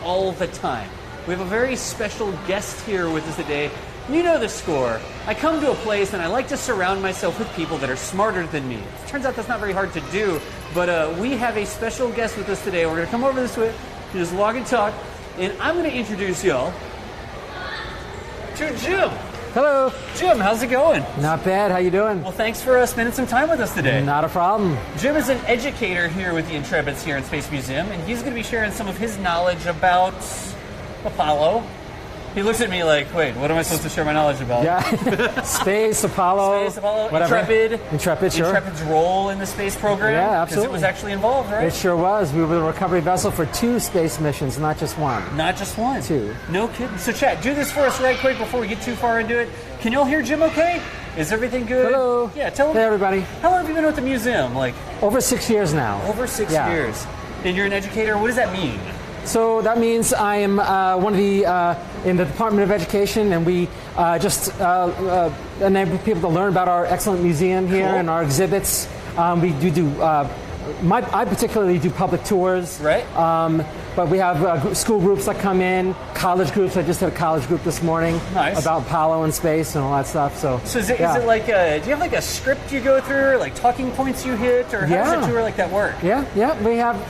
all the time. We have a very special guest here with us today. You know the score. I come to a place and I like to surround myself with people that are smarter than me. It turns out that's not very hard to do, but we have a special guest with us today. We're going to come over this way, just walk and talk, and I'm going to introduce y'all to Jim. Hello. Jim, how's it going? Not bad. How you doing? Well, thanks for spending some time with us today. Not a problem. Jim is an educator here with the Intrepids here in Space Museum, and he's going to be sharing some of his knowledge about Apollo. He looks at me like, wait, what am I supposed to share my knowledge about? Yeah. Space, Apollo. Space, Apollo, whatever. Intrepid. Intrepid, sure. Intrepid's role in the space program. Yeah, absolutely. Because it was actually involved, right? It sure was. We were the recovery vessel for 2 space missions, not just one. Not just one. 2. No kidding. So, chat, do this for us right quick before we get too far into it. Can y'all hear Jim okay? Is everything good? Hello. Yeah, tell him. Hey, everybody. How long have you been with the museum? Like over 6 years now. Over 6 years. And you're an educator. What does that mean? So that means I am one of the in the Department of Education, and we just enable people to learn about our excellent museum here and our exhibits. We I particularly do public tours. Right. But we have school groups that come in, college groups. I just had a college group this morning about Apollo and space and all that stuff. So is it like do you have like a script you go through, or like talking points you hit, or how does a tour like that work? Yeah.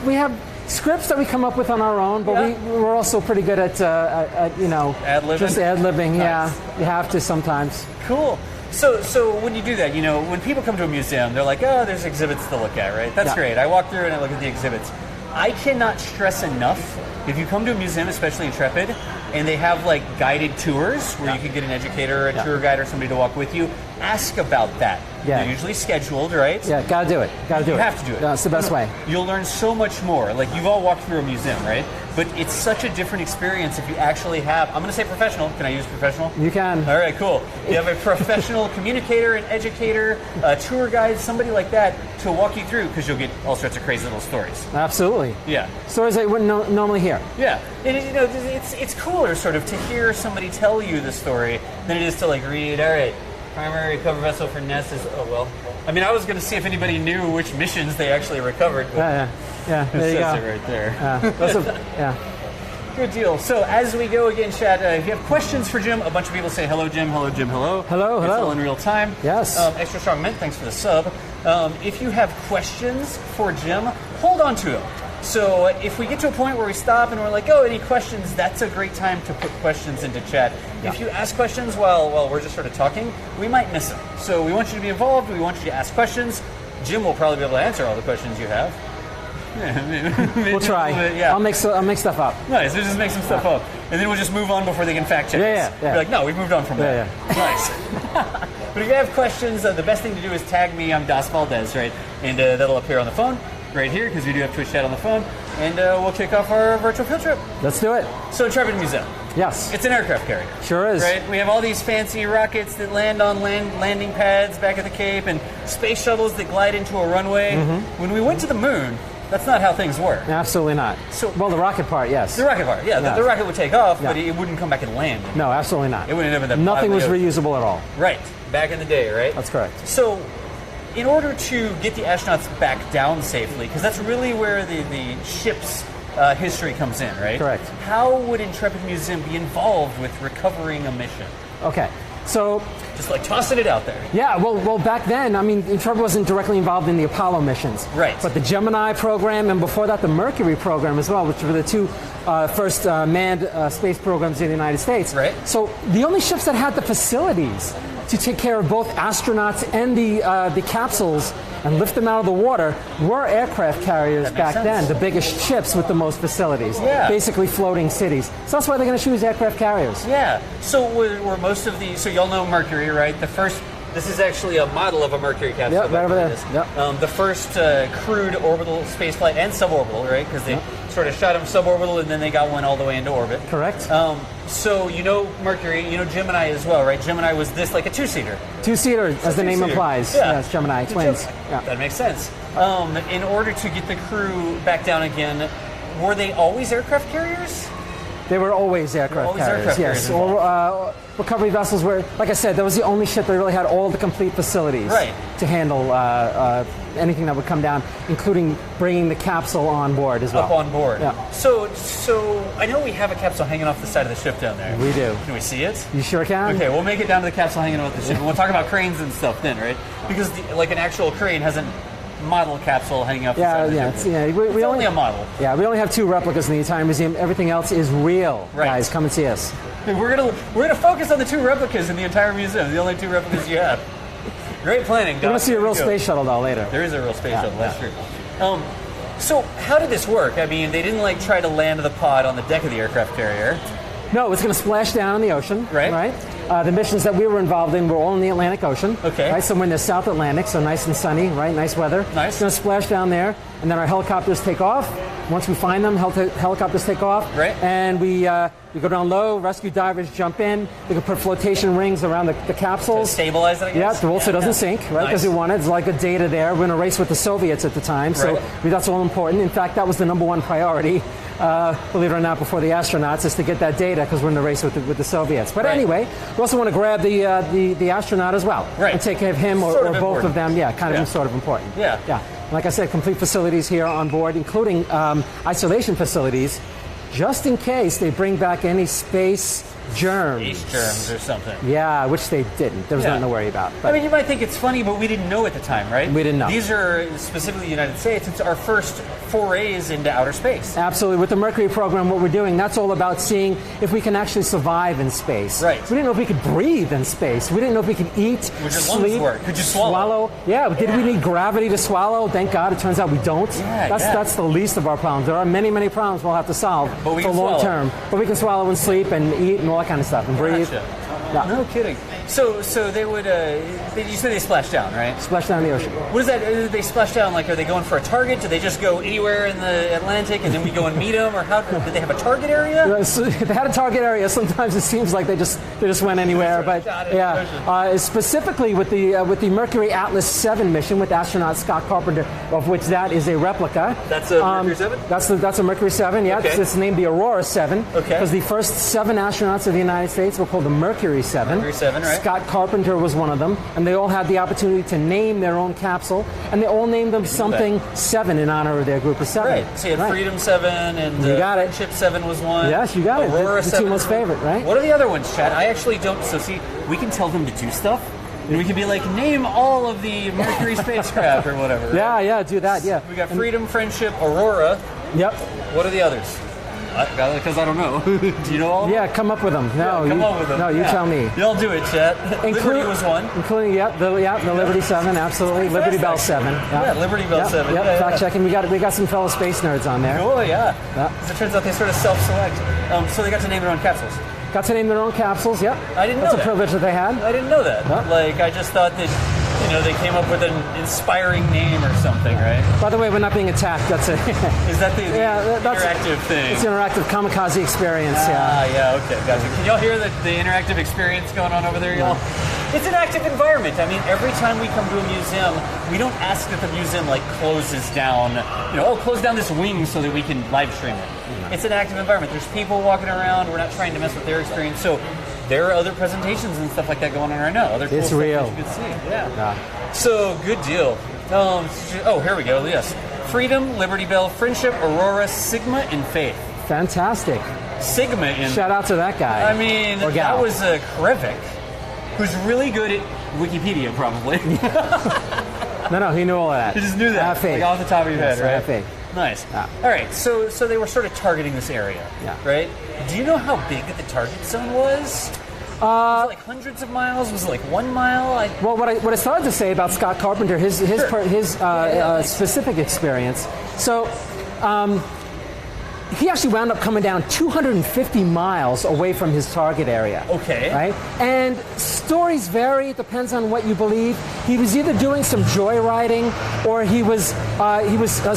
We have scripts that we come up with on our own, but we're also pretty good at ad-libbing? Just ad-libbing. Nice. Yeah, you have to sometimes. Cool. So when you do that, when people come to a museum, they're like, oh, there's exhibits to look at, right? That's great. I walk through and I look at the exhibits. I cannot stress enough, if you come to a museum, especially Intrepid, and they have like guided tours where you can get an educator or a tour guide or somebody to walk with you, ask about that. Yeah. They're usually scheduled, right? Yeah, gotta do it. You have to do it. That's the best way. You'll learn so much more. Like, you've all walked through a museum, right? But it's such a different experience if you actually have, I'm going to say professional. Can I use professional? You can. All right, cool. You have a professional communicator, an educator, a tour guide, somebody like that to walk you through, because you'll get all sorts of crazy little stories. Absolutely. Yeah. Stories that you wouldn't normally hear. Yeah. And it's cooler sort of to hear somebody tell you the story than it is to like read, all right, primary recovery vessel for Ness is, I mean, I was going to see if anybody knew which missions they actually recovered. But yeah. There you go. It right there. Yeah. Good deal. So as we go again, chat, if you have questions for Jim, a bunch of people say hello, Jim, hello, Jim, hello. Hello. It's all in real time. Yes. Extra strong mint, thanks for the sub. If you have questions for Jim, hold on to them. So if we get to a point where we stop and we're like, oh, any questions, that's a great time to put questions into chat. Yeah. If you ask questions while we're just sort of talking, we might miss them. So we want you to be involved. We want you to ask questions. Jim will probably be able to answer all the questions you have. We'll try. I'll make stuff up. Nice. We'll just make some stuff up. And then we'll just move on before they can fact check us. Yeah. Be like, no, we've moved on from that. Nice. But if you have questions, the best thing to do is tag me. I'm Das Valdez, right? And that'll appear on the phone right here, because we do have Twitch chat on the phone. And we'll kick off our virtual field trip. Let's do it. So Intrepid Museum. Yes. It's an aircraft carrier. Sure is. Right? We have all these fancy rockets that land on landing pads back at the Cape, and space shuttles that glide into a runway. Mm-hmm. When we went to the moon, that's not how things work. Absolutely not. Well, the rocket part, yes. The rocket part, yeah. The rocket would take off, but it wouldn't come back and land. No, absolutely not. It wouldn't end up in the Nothing was reusable at all. Right. Back in the day, right? That's correct. So, in order to get the astronauts back down safely, because that's really where the ship's history comes in, right? Correct. How would Intrepid Museum be involved with recovering a mission? Okay. So, just like tossing it out there. Yeah, well, back then, I mean, Intrepid wasn't directly involved in the Apollo missions. Right. But the Gemini program, and before that, the Mercury program as well, which were the 2 first manned space programs in the United States. Right. So the only ships that had the facilities to take care of both astronauts and the capsules and lift them out of the water were aircraft carriers back then, the biggest ships with the most facilities, basically floating cities. So that's why they're going to choose aircraft carriers. Yeah. So were most of the, so y'all know Mercury, right? The first, this is actually a model of a Mercury capsule. Yep, right over there. Yep. The first crewed orbital spaceflight and suborbital, right? Because they sort of shot them suborbital and then they got one all the way into orbit. Correct. So you know Mercury, you know Gemini as well, right? Gemini was this like a 2-seater. 2-seater, as the name implies. Yeah. Yes, Gemini, twins. Yeah. That makes sense. In order to get the crew back down again, were they always aircraft carriers? They were always aircraft Always carriers. aircraft Yes, carriers or recovery vessels were, like I said, that was the only ship that really had all the complete facilities to handle anything that would come down, including bringing the capsule on board as well. Up on board. Yeah. So I know we have a capsule hanging off the side of the ship down there. We do. Can we see it? You sure can? Okay, we'll make it down to the capsule hanging off the ship. And we'll talk about cranes and stuff then, right? Because like an actual crane has a model capsule hanging off the side of the ship. We only a model. Yeah, we only have 2 replicas in the entire museum. Everything else is real. Right. Guys, come and see us. We're gonna focus on the 2 replicas in the entire museum. The only 2 replicas you have. Great planning. We're going to see a real space shuttle though later. There is a real space shuttle. That's true. So how did this work? I mean, they didn't like try to land the pod on the deck of the aircraft carrier. No, it's going to splash down in the ocean. Right. The missions that we were involved in were all in the Atlantic Ocean. Okay. Right, somewhere in the South Atlantic, so nice and sunny, right? Nice weather. Nice. It's going to splash down there, and then our helicopters take off. Once we find them, helicopters take off. Right. And we go down low, rescue divers jump in. We can put flotation rings around the capsules. To stabilize it, I guess? Yeah, so it doesn't sink, right? Because we wanted, it's like a data there. We're in a race with the Soviets at the time, so that's all important. In fact, that was the #1 priority. Believe it or not, before the astronauts, is to get that data because we're in the race with the Soviets. But anyway, we also want to grab the astronaut as well and take care of him or both of them. Yeah, kind of sort of important. Yeah. Like I said, complete facilities here on board, including isolation facilities, just in case they bring back any space germs. Space germs or something. Yeah, which they didn't. There was nothing to worry about. But I mean, you might think it's funny, but we didn't know at the time, right? We didn't know. These are, specifically the United States, it's our first forays into outer space. Absolutely. With the Mercury program, what we're doing, that's all about seeing if we can actually survive in space. Right. We didn't know if we could breathe in space. We didn't know if we could eat, Would your sleep, lungs work? Could you swallow? Yeah. Did we need gravity to swallow? Thank God. It turns out we don't. That's the least of our problems. There are many, many problems we'll have to solve for long term. But we can swallow and sleep and eat and all that kind of stuff and breathe. Yeah. No kidding. So they would. You said they splash down, right? Splash down in the ocean. What is that? They splash down. Like, are they going for a target? Do they just go anywhere in the Atlantic and then we go and meet them, or how? Did they have a target area? So they had a target area. Sometimes it seems like they just went anywhere, but specifically with the Mercury Atlas 7 mission with astronaut Scott Carpenter, of which that is a replica. That's a Mercury 7. That's a Mercury 7. Yeah, it's named the Aurora 7. Okay. Because the first 7 astronauts of the United States were called the Mercury 7. Mercury 7, right? Scott Carpenter was one of them, and they all had the opportunity to name their own capsule, and they all named them something 7 in honor of their group of 7. Right. So you had Freedom 7 and you got it. Friendship 7 was one. Yes, you got Aurora it. The 7 two most favorite, right? What are the other ones, Chad? I actually don't. So see, we can tell them to do stuff, and we can be like, name all of the Mercury spacecraft or whatever. Right? Yeah, do that. Yeah. We got Freedom, Friendship, Aurora. Yep. What are the others? Because I don't know. Do you know all of them? Yeah, come up with them. No, come up with them. No, you tell me. Y'all do it, Chet. Liberty was one. Including, the Liberty 7, absolutely. Liberty Bell 7. Yeah, Liberty Bell 7. Yep, fact checking. We got some fellow space nerds on there. Oh, yeah. As it turns out, they sort of self-select. So they got to name their own capsules. Got to name their own capsules, yep. I didn't know That's a privilege that they had. I didn't know that. Huh? Like, I just thought that, they came up with an inspiring name or something, right? By the way, we're not being attacked. That's it. Is that the interactive thing? It's an interactive kamikaze experience, okay, gotcha. Can y'all hear the interactive experience going on over there, y'all? It's an active environment. I mean, every time we come to a museum, we don't ask that the museum, closes down, close down this wing so that we can live stream it. It's an active environment. There's people walking around. We're not trying to mess with their experience. So there are other presentations and stuff like that going on right now. Other cool it's stuff real. that you can see. Yeah. So, good deal. Here we go. Yes. Freedom, Liberty Bell, Friendship, Aurora, Sigma, and Faith. Fantastic. Sigma and... Shout out to that guy. I mean, that was Krevik, who's really good at Wikipedia, probably. No, he knew all of that. He just knew that. Have faith. Off the top of your head, right? Have faith. Nice. All right, so they were sort of targeting this area, right? Do you know how big the target zone was? Was it hundreds of miles? Was it 1 mile? Well, what I started to say about Scott Carpenter, his specific experience. So, he actually wound up coming down 250 miles away from his target area. Okay. Right? And stories vary. It depends on what you believe. He was either doing some joyriding, or he was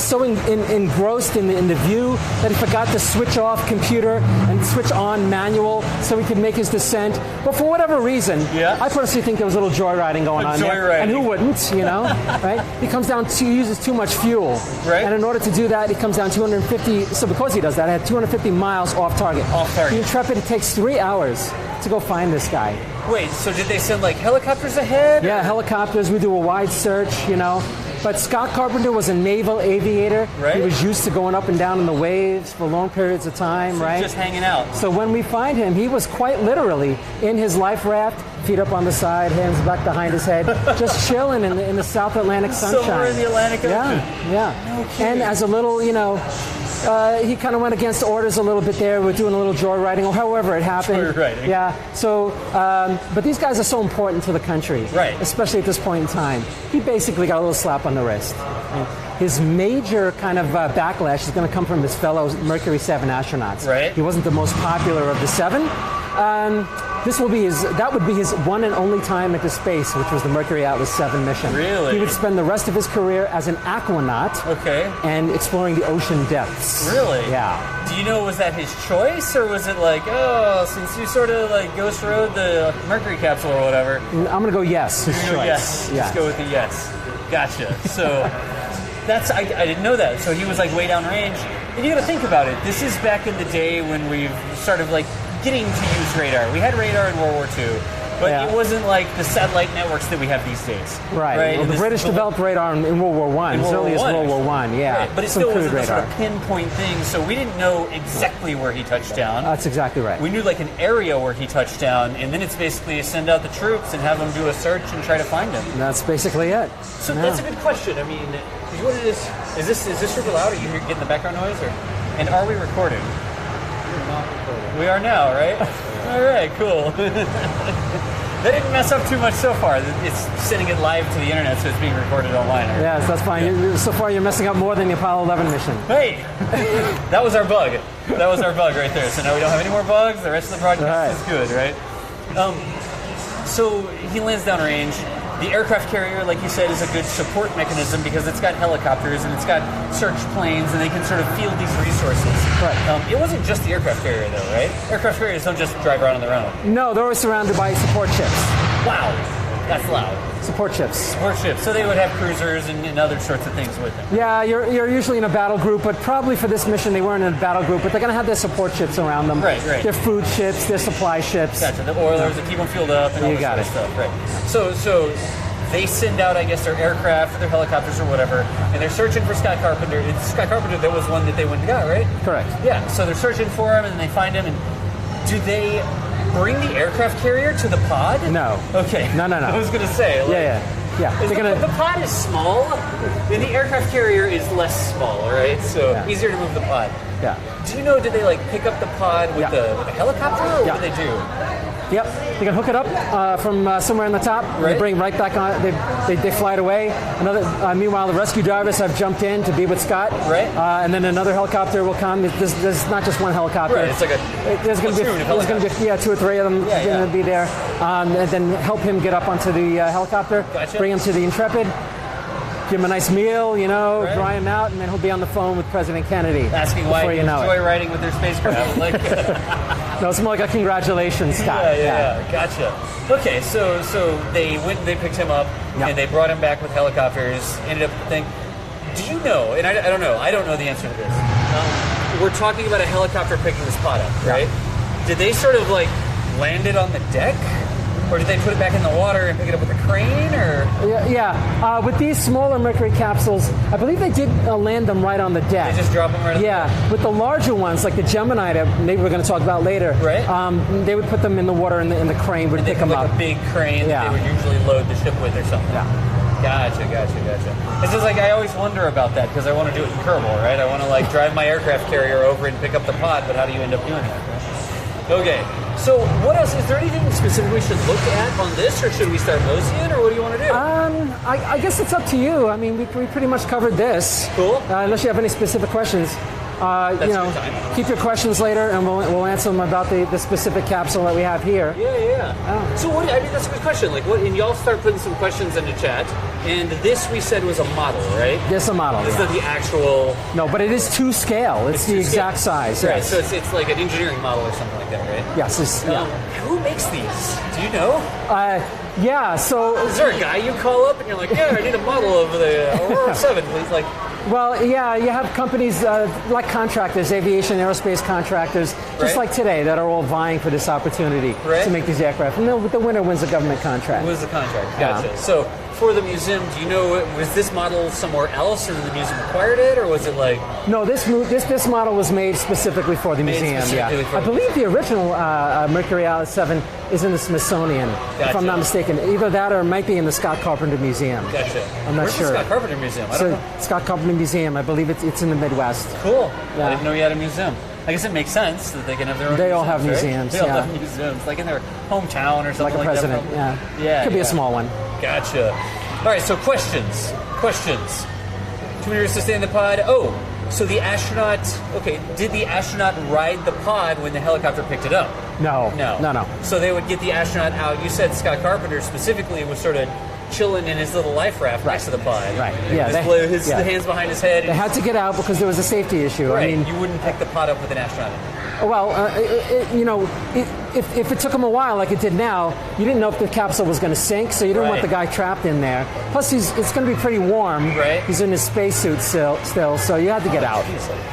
so engrossed in the view that he forgot to switch off computer and switch on manual so he could make his descent. But for whatever reason, I personally think there was a little joyriding going on there. And who wouldn't, you know? Right? He uses too much fuel. Right. And in order to do that, he comes down 250. So because he does that, I had 250 miles off target. The Intrepid, it takes 3 hours to go find this guy. Wait, so did they send like helicopters ahead? Yeah, helicopters. We do a wide search, you know. But Scott Carpenter was a naval aviator. Right. He was used to going up and down in the waves for long periods of time, so right? Just hanging out. So when we find him, he was quite literally in his life raft, feet up on the side, hands back behind his head, just chilling in the South Atlantic sunshine. Somewhere in the Atlantic Ocean. Yeah. No kidding. And as a little, you know, he kind of went against orders a little bit there. We're doing a little joyriding, or however it happened. Joyriding. Yeah. So, but these guys are so important to the country, right? Especially at this point in time. He basically got a little slap on the wrist. His major kind of backlash is going to come from his fellow Mercury 7 astronauts. Right. He wasn't the most popular of the 7. That would be his one and only time into space, which was the Mercury Atlas 7 mission. Really? He would spend the rest of his career as an aquanaut. Okay. And exploring the ocean depths. Really? Yeah. Do you know, was that his choice, or was it like, oh, since you sort of like ghost rode the Mercury capsule or whatever? I'm going to go yes. His choice. Yes. Let's go with the yes. Gotcha. So I didn't know that. So he was like way downrange. And you got to think about it. This is back in the day when we've started like getting to use radar. We had radar in World War II, but it wasn't like the satellite networks that we have these days. Right. Well, the British developed radar in World War I, as early as World War I, yeah. Right. But it still wasn't a sort of pinpoint thing, so we didn't know exactly where he touched down. That's exactly right. We knew like an area where he touched down, and then it's basically send out the troops and have them do a search and try to find him. That's basically it. So that's a good question. I mean, what it is this super loud? Are you getting the background noise? And are we recording? We're not recording. We are now, right? All right, cool. They didn't mess up too much so far. It's sending it live to the internet, so it's being recorded online. Right? Yes, that's fine. Yeah. So far, you're messing up more than the Apollo 11 mission. Hey, that was our bug. That was our bug right there. So now we don't have any more bugs. The rest of the project is good, right? So he lands downrange. The aircraft carrier, like you said, is a good support mechanism because it's got helicopters and it's got search planes, and they can sort of field these resources. Right. It wasn't just the aircraft carrier, though, right? Aircraft carriers don't just drive around on their own. No, they were surrounded by support ships. Wow, that's loud. Support ships. Support ships. So they would have cruisers and other sorts of things with them. Yeah, you're usually in a battle group, but probably for this mission they weren't in a battle group, but they're going to have their support ships around them. Right. Their food ships, their supply ships. Gotcha. The oilers that keep them fueled up and all this sort of stuff. Right. So they send out, I guess, their aircraft or their helicopters or whatever, and they're searching for Scott Carpenter. It's Scott Carpenter that was one that they went and got, right? Correct. Yeah, so they're searching for him, and they find him, and do they bring the aircraft carrier to the pod? No. Okay. No. I was going to say. Like, yeah. The pod is small, and the aircraft carrier is less small, right? So easier to move the pod. Yeah. Do you know, did they like pick up the pod with the helicopter, or what did they do? Yep, they can hook it up from somewhere on the top. Right. They bring it right back on. They fly it away. Meanwhile, the rescue divers have jumped in to be with Scott. Right. And then another helicopter will come. There's not just one helicopter. Right. It's like there's going to be 2 or 3 of them going to be there, and then help him get up onto the helicopter. Gotcha. Bring him to the Intrepid. Give him a nice meal, dry him out, and then he'll be on the phone with President Kennedy. Asking why he enjoy riding with their spacecraft. No, it's more like a congratulations, Scott. Yeah. Gotcha. Okay, so they went and they picked him up, and they brought him back with helicopters. Ended up thinking, do you know, and I don't know, I don't know the answer to this. We're talking about a helicopter picking this pod up, right? Did they sort of like land it on the deck? Or did they put it back in the water and pick it up with a crane, or? Yeah. With these smaller Mercury capsules, I believe they did land them right on the deck. They just drop them right on the deck? With the larger ones, like the Gemini that maybe we're going to talk about later, right? They would put them in the water and the crane would pick them up. A big crane that they would usually load the ship with or something. Yeah. Gotcha. It's just like, I always wonder about that because I want to do it in Kerbal, right? I want to like drive my aircraft carrier over and pick up the pod, but how do you end up doing that? Okay, so what else? Is there anything specific we should look at on this, or should we start moseying, or what do you want to do? I guess it's up to you. I mean, we pretty much covered this. Cool. Unless you have any specific questions. you know, good time. keep your questions later, and we'll answer them about the specific capsule that we have here. Yeah. So what? I mean, that's a good question. Like, what? And y'all start putting some questions into chat. And this we said was a model, right? This is a model. This is not the actual. No, but it is to scale. It's the exact size. Right. Yes. So it's like an engineering model or something like that, right? Yes. Who makes these? Do you know? Yeah. So Is there a guy you call up and you're like, yeah, I need a model of the Aurora 7, please? Like, well, yeah, you have companies like contractors, aviation, aerospace contractors, just Right. like today, that are all vying for this opportunity Right. to make these aircraft. And the winner wins a government contract. who is the contract? Yeah. Gotcha. So for the museum, do you know, was this model somewhere else and the museum acquired it, or was it like? No, this model was made specifically for the museum. specifically Yeah, for I the believe the original Mercury Alice 7 is in the Smithsonian, if Gotcha. I'm not mistaken. Either that or it might be in the Scott Carpenter Museum. Gotcha. I'm not Where's sure. the Scott Carpenter Museum? I don't know. Scott Carpenter Museum, I believe it's in the Midwest. Cool. Yeah. I didn't know you had a museum. I guess it makes sense that they can have their own They all museums, have right? museums, They all yeah. have museums, like in their hometown or something Like a like president, that. yeah. Yeah. Could be yeah. a small one. Gotcha. All right, so questions. Too many years to stay in the pod. Oh, so the astronaut, okay, did the astronaut ride the pod when the helicopter picked it up? No. So they would get the astronaut out. You said Scott Carpenter specifically was sort of chilling in his little life raft next to the pod. Right, yeah, His yeah. the hands behind his head. They had to get out because there was a safety issue. Right. I mean, You wouldn't pick the pod up with an astronaut in it. well, if it took him a while, like it did now, you didn't know if the capsule was going to sink, so you didn't want Right. the guy trapped in there. Plus, it's going to be pretty warm. Right. He's in his spacesuit still, so you had to get out.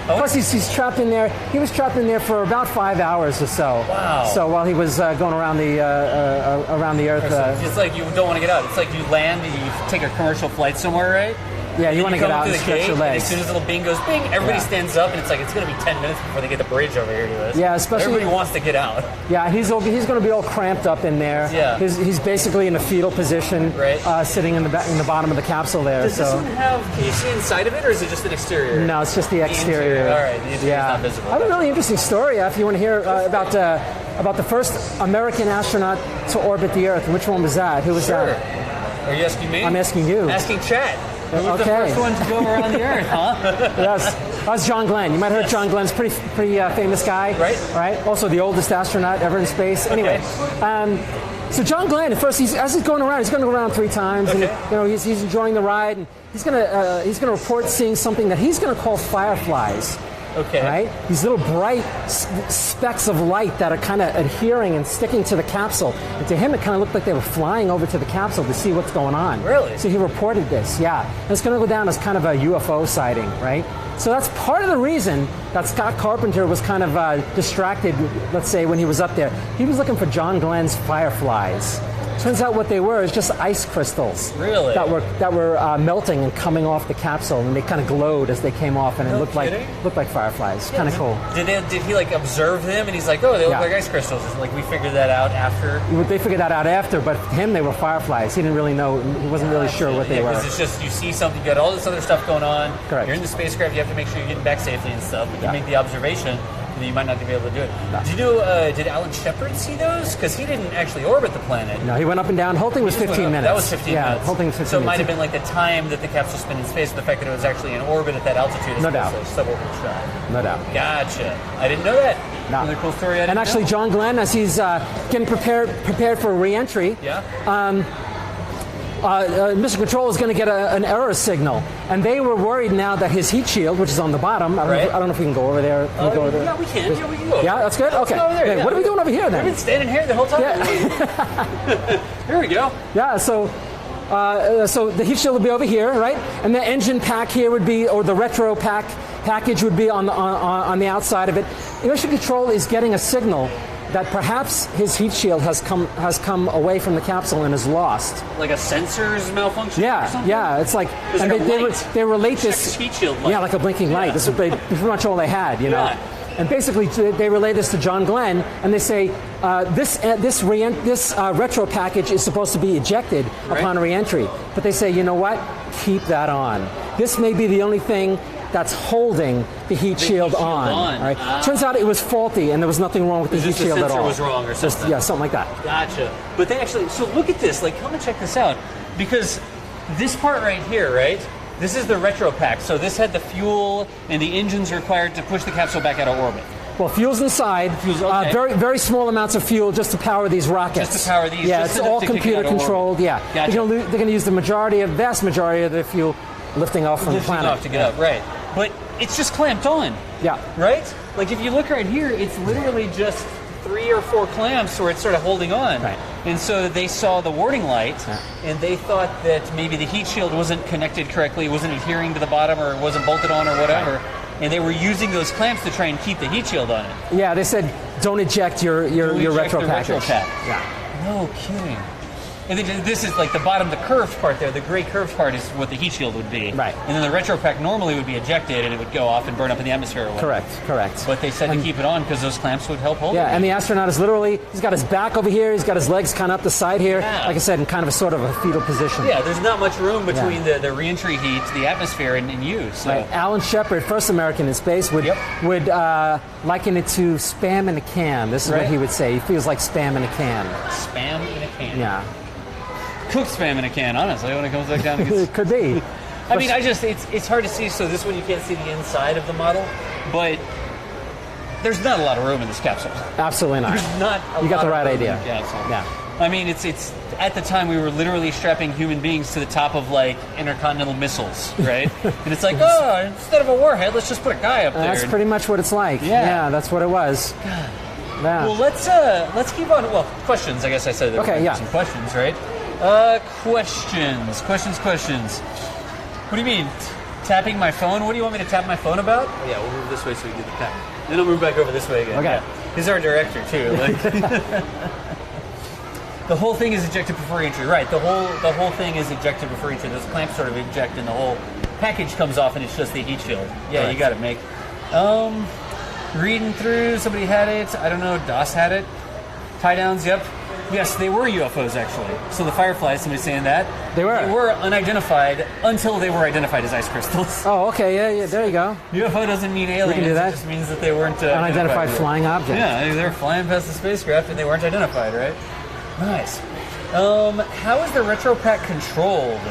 Oh. Plus, he's trapped in there. He was trapped in there for about 5 hours or so. Wow. So while he was going around the Earth. It's like you don't want to get out. It's like you land and you take a commercial flight somewhere, right? Yeah, you want to get out and stretch your And legs. as soon as the little bing goes bing, everybody stands up, and it's like it's going to be 10 minutes before they get the bridge over here to us. Yeah, especially- everybody wants to get out. Yeah, he's going to be all cramped up in there. Yeah. He's basically in a fetal position, Right. sitting in the bottom of the capsule there. Does this so one have? Can you see inside of it, or is it just an exterior? no, it's just the exterior. All right, the interior is not visible. I have a really interesting story if you want to hear about the first American astronaut to orbit the Earth. Which one was that? Who was Sure. that? Are you asking me? I'm asking you. Asking chat. Who was the Okay. first one to go around the Earth, huh? Yes, that was John Glenn. You might have heard John Glenn's pretty famous guy, Right. Right. Also, the oldest astronaut ever in space. Anyway, so John Glenn, at first, as he's going around, he's going to go around 3 times, and he's enjoying the ride, and he's going to report seeing something that he's going to call fireflies. Okay. Right? These little bright specks of light that are kind of adhering and sticking to the capsule. And to him, it kind of looked like they were flying over to the capsule to see what's going on. Really? So he reported this, yeah. And it's going to go down as kind of a UFO sighting, right? So that's part of the reason that Scott Carpenter was kind of distracted, let's say, when he was up there. He was looking for John Glenn's fireflies. Turns out what they were is just ice crystals. Really? That were melting and coming off the capsule, and they kind of glowed as they came off, and it looked kidding? like fireflies. Kind of cool. Did he like observe them and he's like, oh, they look Yeah. like ice crystals? Is it like we figured that out after? They figured that out after, but to him they were fireflies. He didn't really know. He wasn't really sure what they were. Because it's just you see something, you got all this other stuff going on. Correct. You're in the spacecraft, you have to make sure you're getting back safely and stuff. But you Yeah. make the observation, and you might not be able to do it. No. Did Alan Shepard see those? Because he didn't actually orbit the planet. No, he went up and down. Whole thing was 15 minutes. That was 15 yeah, minutes. whole thing was 15 so it minutes. might have been like the time that the capsule spent in space, the fact that it was actually in orbit at that altitude. No doubt. Suborbital shot. No doubt. Gotcha. I didn't know that. No. Another cool story I didn't And actually, know. John Glenn, as he's getting prepared for re-entry, Yeah. Mission Control is going to get an error signal, and they were worried now that his heat shield, which is on the bottom, I don't know if we can go over there. Can we go over there? Yeah, we can. Yeah, we can go. Yeah, that's good. Let's Okay. go over there, Okay, yeah. what are we doing over here We've then? been standing here the whole time. Yeah. Here we go. Yeah, so the heat shield would be over here, right? And the engine pack here would be, or the retro package would be on the outside of it. Mission Control is getting a signal that perhaps his heat shield has come away from the capsule and is lost. Like a sensor's malfunction? or Yeah, something? yeah. It's like, There's and like a light. they relate Check this. the heat shield light. Yeah, like a blinking light. Yeah. This is pretty much all they had, you know. Yeah. And basically, they relay this to John Glenn, and they say this retro package is supposed to be ejected upon re-entry. But they say, you know what? Keep that on. This may be the only thing that's holding the heat shield on. on. Right? Turns out it was faulty, and there was nothing wrong with the heat Just the shield at sensor all. was wrong or something. Yeah, something like that. Gotcha. But they actually, so look at this. Like, come and check this out. Because this part right here, right? This is the retro pack. So this had the fuel and the engines required to push the capsule back out of orbit. Well, fuel's inside. Fuel's okay. Very, very small amounts of fuel just to power these rockets. Just to power these. Yeah, just it's all computer controlled. Yeah, Gotcha. they're going to use the vast majority of the fuel lifting off from the planet. Off to get up, right? But it's just clamped on. Yeah. Right? Like if you look right here, it's literally just 3 or 4 clamps where it's sort of holding on. Right. And so they saw the warning light, and they thought that maybe the heat shield wasn't connected correctly, wasn't adhering to the bottom, or wasn't bolted on, or whatever. Right. And they were using those clamps to try and keep the heat shield on it. Yeah, they said don't eject your retro package. Retro pack. Yeah. No kidding. And then this is like the bottom, the curved part there. The gray curved part is what the heat shield would be. Right. And then the retro pack normally would be ejected and it would go off and burn up in the atmosphere or whatever. Correct. But they said to keep it on because those clamps would help hold it. Yeah, and the astronaut is literally, he's got his back over here, he's got his legs kind of up the side here. Yeah. Like I said, in kind of a sort of a fetal position. Yeah, there's not much room between the re-entry heat, the atmosphere, and you. So. Right. Alan Shepard, first American in space, would liken it to spam in a can. This is what he would say. He feels like spam in a can. Spam in a can. Yeah. Cook spam in a can, honestly, when it comes back down. It could be. I mean, it's hard to see, so this one you can't see the inside of the model, but there's not a lot of room in this capsule. Absolutely not. There's not a You got lot the right of room idea. in the capsule. Yeah. I mean, it's at the time we were literally strapping human beings to the top of like intercontinental missiles, right? And it's like, oh, instead of a warhead, let's just put a guy up there. That's pretty much what it's like. Yeah, that's what it was. God. Yeah. Well, let's keep on. Well, questions. I guess I said there were some questions, right? Questions. What do you mean? Tapping my phone? What do you want me to tap my phone about? Oh, yeah, we'll move this way so we do the tap. Then I'll move back over this way again. Okay. Yeah. He's our director too. Like, the whole thing is ejected before entry. Right. The whole thing is ejected before entry. Those clamps sort of eject, and the whole package comes off, and it's just the heat shield. Yeah, Correct. You got it, Mick. Reading through. Somebody had it. I don't know. DOS had it. Tie downs. Yep. Yes, they were UFOs, actually. So the Fireflies, somebody's saying that. They were. They were unidentified until they were identified as ice crystals. Oh, okay, yeah, there you go. UFO doesn't mean aliens. We can do that. It just means that they weren't unidentified flying objects. Yeah, they were flying past the spacecraft and they weren't identified, right? Nice. How is the retro pack controlled?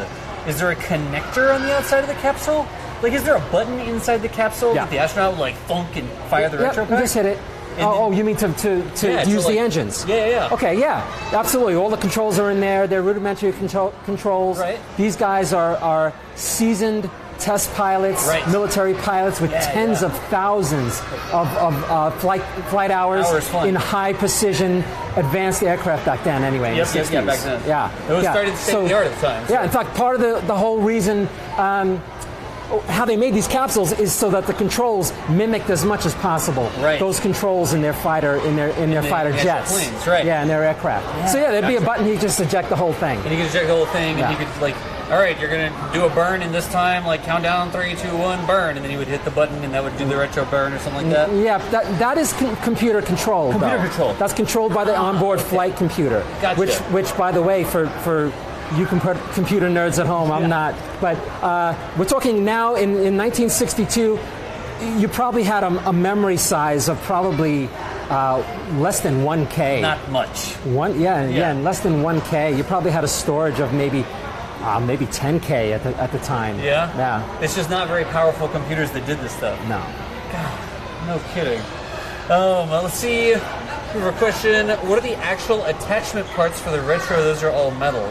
Is there a connector on the outside of the capsule? Like, is there a button inside the capsule that the astronaut would, like, thunk and fire the retro pack? You just hit it. You mean to use the engines? Yeah. Okay, yeah, absolutely. All the controls are in there. They're rudimentary controls. Right. These guys are seasoned test pilots, military pilots with tens of thousands of flight hours in high precision advanced aircraft back then. Anyway, Yep, back then. Yeah, it was started state of the art at the time. So. Yeah, in fact, part of the whole reason. How they made these capsules is so that the controls mimicked as much as possible those controls in their fighter fighter jets, planes, right? Yeah, in their aircraft. Yeah. So there'd be a button. You just eject the whole thing. And you could eject the whole thing, and you could all right, you're gonna do a burn in this time, like count down 3, 2, 1, burn, and then you would hit the button, and that would do the retro burn or something like that. Yeah, that is computer controlled. Computer controlled. That's controlled by the onboard flight computer. Gotcha. Which, by the way, for you can put computer nerds at home. I'm not. But we're talking now in 1962, you probably had a memory size of probably less than 1K. Not much. And less than 1K. You probably had a storage of maybe 10K at the time. Yeah? Yeah. It's just not very powerful computers that did this stuff. No. God, no kidding. Let's see. We have a question. What are the actual attachment parts for the retro? Those are all metal.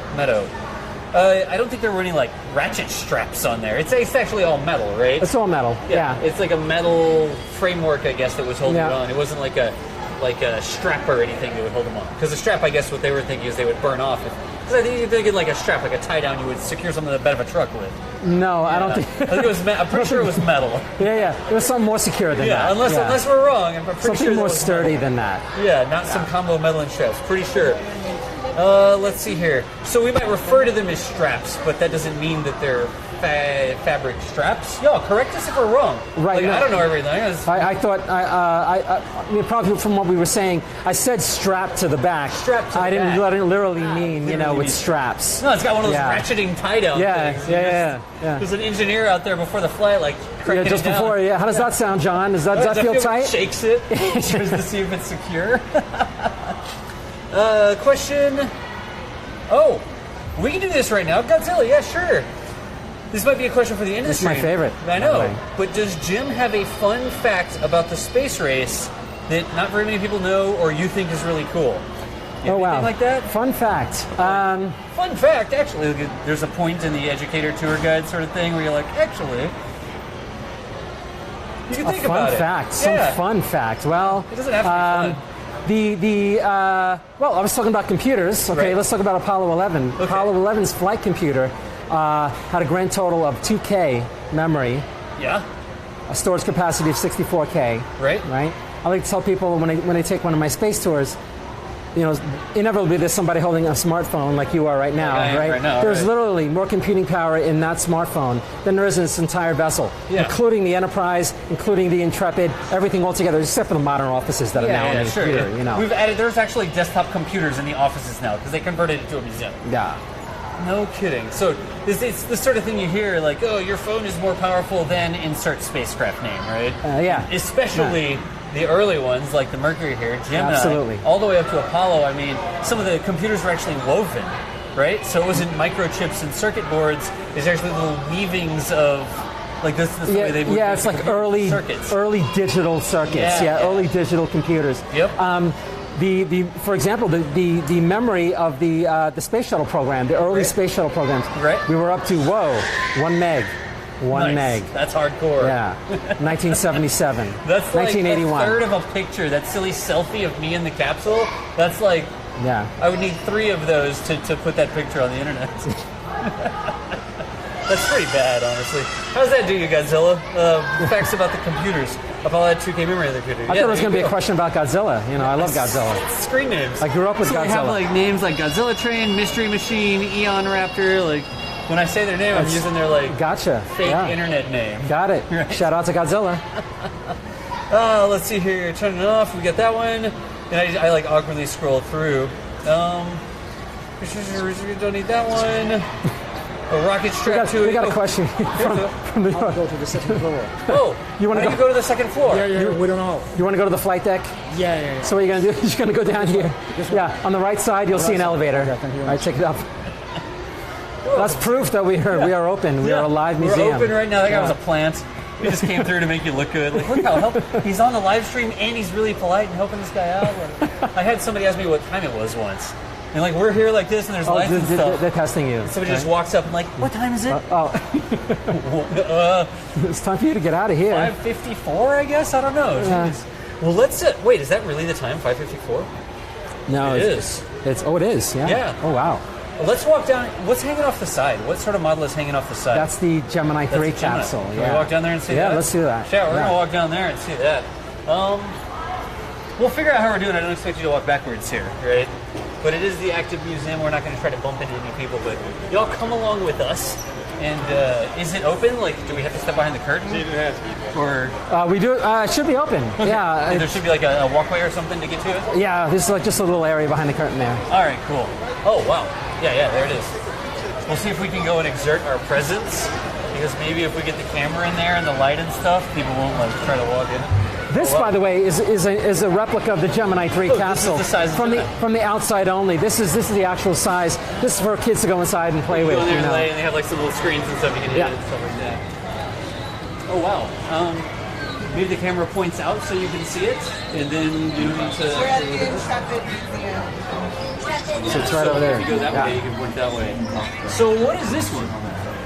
I don't think there were any like ratchet straps on there. It's actually all metal, right? It's all metal. Yeah. It's like a metal framework, I guess, that was holding it on. It wasn't like a strap or anything that would hold them on. Because the strap, I guess, what they were thinking is they would burn off. Because I think you're thinking like a strap, like a tie down, you would secure something to the bed of a truck with. No, I don't think. I think it was. I'm pretty sure it was metal. Yeah. It was something more secure than that. Unless we're wrong. I'm pretty something sure more was sturdy metal. than that. Yeah, not some combo metal and straps. Pretty sure. Let's see here. So we might refer to them as straps, but that doesn't mean that they're fabric straps. Yo, correct us if we're wrong. Right. I don't know everything. I thought, I mean, probably from what we were saying, I said strap to the back. Strap to the back. I didn't literally mean, with straps. No, it's got one of those ratcheting tie-down things. Yeah. There's an engineer out there before the flight, like, cranking just it down. before, How does that sound, John? Does that feel tight? Shakes it. Tries to see if it's secure. Question. Oh, we can do this right now. Godzilla, yeah, sure. This might be a question for the industry. my favorite, I by the know. way. But does Jim have a fun fact about the space race that not very many people know or you think is really cool? You have Oh, wow. anything like that? Fun fact. Fun fact, actually, look there's a point in the educator tour guide sort of thing where you're like, actually, you can think about Fun it. fact. Some Yeah. fun fact. Well, It doesn't have to be fun. well, I was talking about computers. Okay, Right. let's talk about Apollo 11. Okay. Apollo 11's flight computer had a grand total of 2K memory, Yeah. a storage capacity of 64K. Right. Right. I like to tell people when I take one of my space tours, you know, inevitably there's somebody holding a smartphone like you are right now, Like I am right? right now, There's right. literally more computing power in that smartphone than there is in this entire vessel, Yeah. including the Enterprise, including the Intrepid, everything all together, except for the modern offices that are now on the sure. computer. Yeah. You know, We've added. There's actually desktop computers in the offices now because they converted it to a museum. yeah. No kidding. So it's the sort of thing you hear, like, oh, your phone is more powerful than insert spacecraft name, right? Yeah. Especially the early ones, like the Mercury here, Gemini, Absolutely. all the way up to Apollo. I mean, some of the computers were actually woven, right? So it wasn't microchips and circuit boards. It's actually little weavings of, like this is the way they would Yeah, make it's the like circuits. early digital circuits. Yeah, yeah. Early digital computers. Yep. For example, the memory of the space shuttle program, the early Right. space shuttle programs, Right. we were up to 1 meg, 1 Nice. meg. That's hardcore. Yeah, 1977. That's like 1981. a third of a picture. That silly selfie of me in the capsule. That's like, Yeah. I would need 3 of those to put that picture on the internet. That's pretty bad, honestly. How's that do you, Godzilla? Facts about the computers. Apollo had 2K memory on the computer. I thought it was going to be a question about Godzilla. You know, I love Godzilla. Screen names. I grew up with so They have Godzilla. like names like Godzilla Train, Mystery Machine, Eon Raptor. Like when I say their name, I'm using their like Gotcha. fake Yeah. internet name. Got it. Right. Shout out to Godzilla. Let's see here. Turn it off. We got that one. And I like awkwardly scroll through. Don't need that one. A rocket strap to it. We got a Oh, question from the I'll go to the second floor. Oh, You wanna how do go- you go to the second floor? Yeah, we don't know. You want to go to the flight deck? Yeah. So what are you going to do? You're going to go down here. This one. Yeah, on the right side, you'll see an side. elevator. Okay, thank you All very right, check it out. That's proof that we are open. We are a live museum. We're open right now. That guy Yeah. was a plant. He just came through to make you look good. Like, look how he's on the live stream and he's really polite and helping this guy out. Like, I had somebody ask me what time it was once. And like, we're here like this and there's Oh, lights and stuff. they're testing you. Somebody just walks up and like, what time is it? It's time for you to get out of here. 5:54, I guess. I don't know. Yeah. Jeez. Well, let's wait. Is that really the time? 5:54. No, It it's it is. Yeah. Yeah. Oh wow. Well, let's walk down. What's hanging off the side? What sort of model is hanging off the side? That's the Gemini That's 3 the Gemini. capsule. Can Yeah. we walk down there and see that? Yeah, let's do that. Yeah, we're Yeah. gonna walk down there and see that. We'll figure out how we're doing. I don't expect you to walk backwards here, right? But it is the active museum. We're not going to try to bump into any people, but y'all come along with us. And is it open? Like, do we have to step behind the curtain? Or We do. It should be open. Yeah. there should be like a walkway or something to get to it? Yeah. This is like just a little area behind the curtain there. All right, cool. Oh, wow. Yeah, there it is. We'll see if we can go and exert our presence, because maybe if we get the camera in there and the light and stuff, people won't like try to walk in. This, Oh, wow. by the way, is a replica of the Gemini 3 Look, this is capsule the size of from the- from the outside only. This is the actual size. This is for kids to go inside and play You with. go in there You and know. lay, and they have like some little screens and stuff you can hit Yeah. and stuff like that. Oh wow. Maybe the camera points out so you can see it, and then you don't need to. We're at the Intrepid Museum. So it's right over there. If you go that Yeah. way, you can point that way. So what is this one?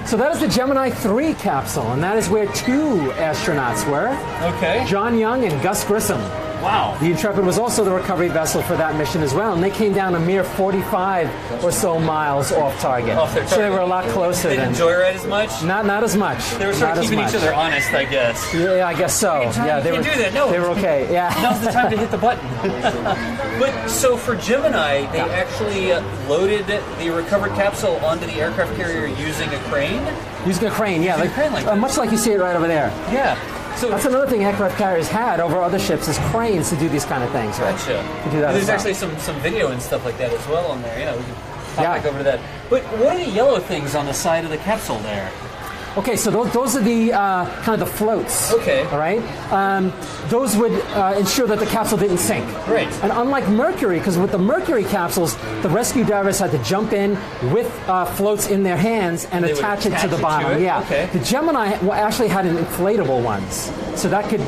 So that is the Gemini 3 capsule, and that is where 2 astronauts were, Okay. John Young and Gus Grissom. Wow. The Intrepid was also the recovery vessel for that mission as well, and they came down a mere 45 or so miles off target. Off their So they target. were a lot closer They than... didn't joyride as much. Not as much. They were sort Not of as keeping much. each other honest, I guess. Yeah, I guess so. John, Yeah, you they can't were, do that. No. They were okay. Yeah. Now's the time to hit the button. But so for Gemini, they actually loaded the recovered capsule onto the aircraft carrier using a crane. Using a crane, yeah. Using a crane like that. much like you see it right over there. Yeah. So That's another thing aircraft carriers had over other ships is cranes to do these kind of things. Right? Gotcha. To do that There's as well. actually some video and stuff like that as well on there. You know, we can pop Yeah. back over to that. But what are the yellow things on the side of the capsule there? Okay, so those are the kind of the floats. Okay. All right. Those would ensure that the capsule didn't sink. Right. And unlike Mercury, because with the Mercury capsules, the rescue divers had to jump in with floats in their hands and They would attach it to the it bottom. to it? Yeah. Okay. The Gemini actually had an inflatable ones, so that could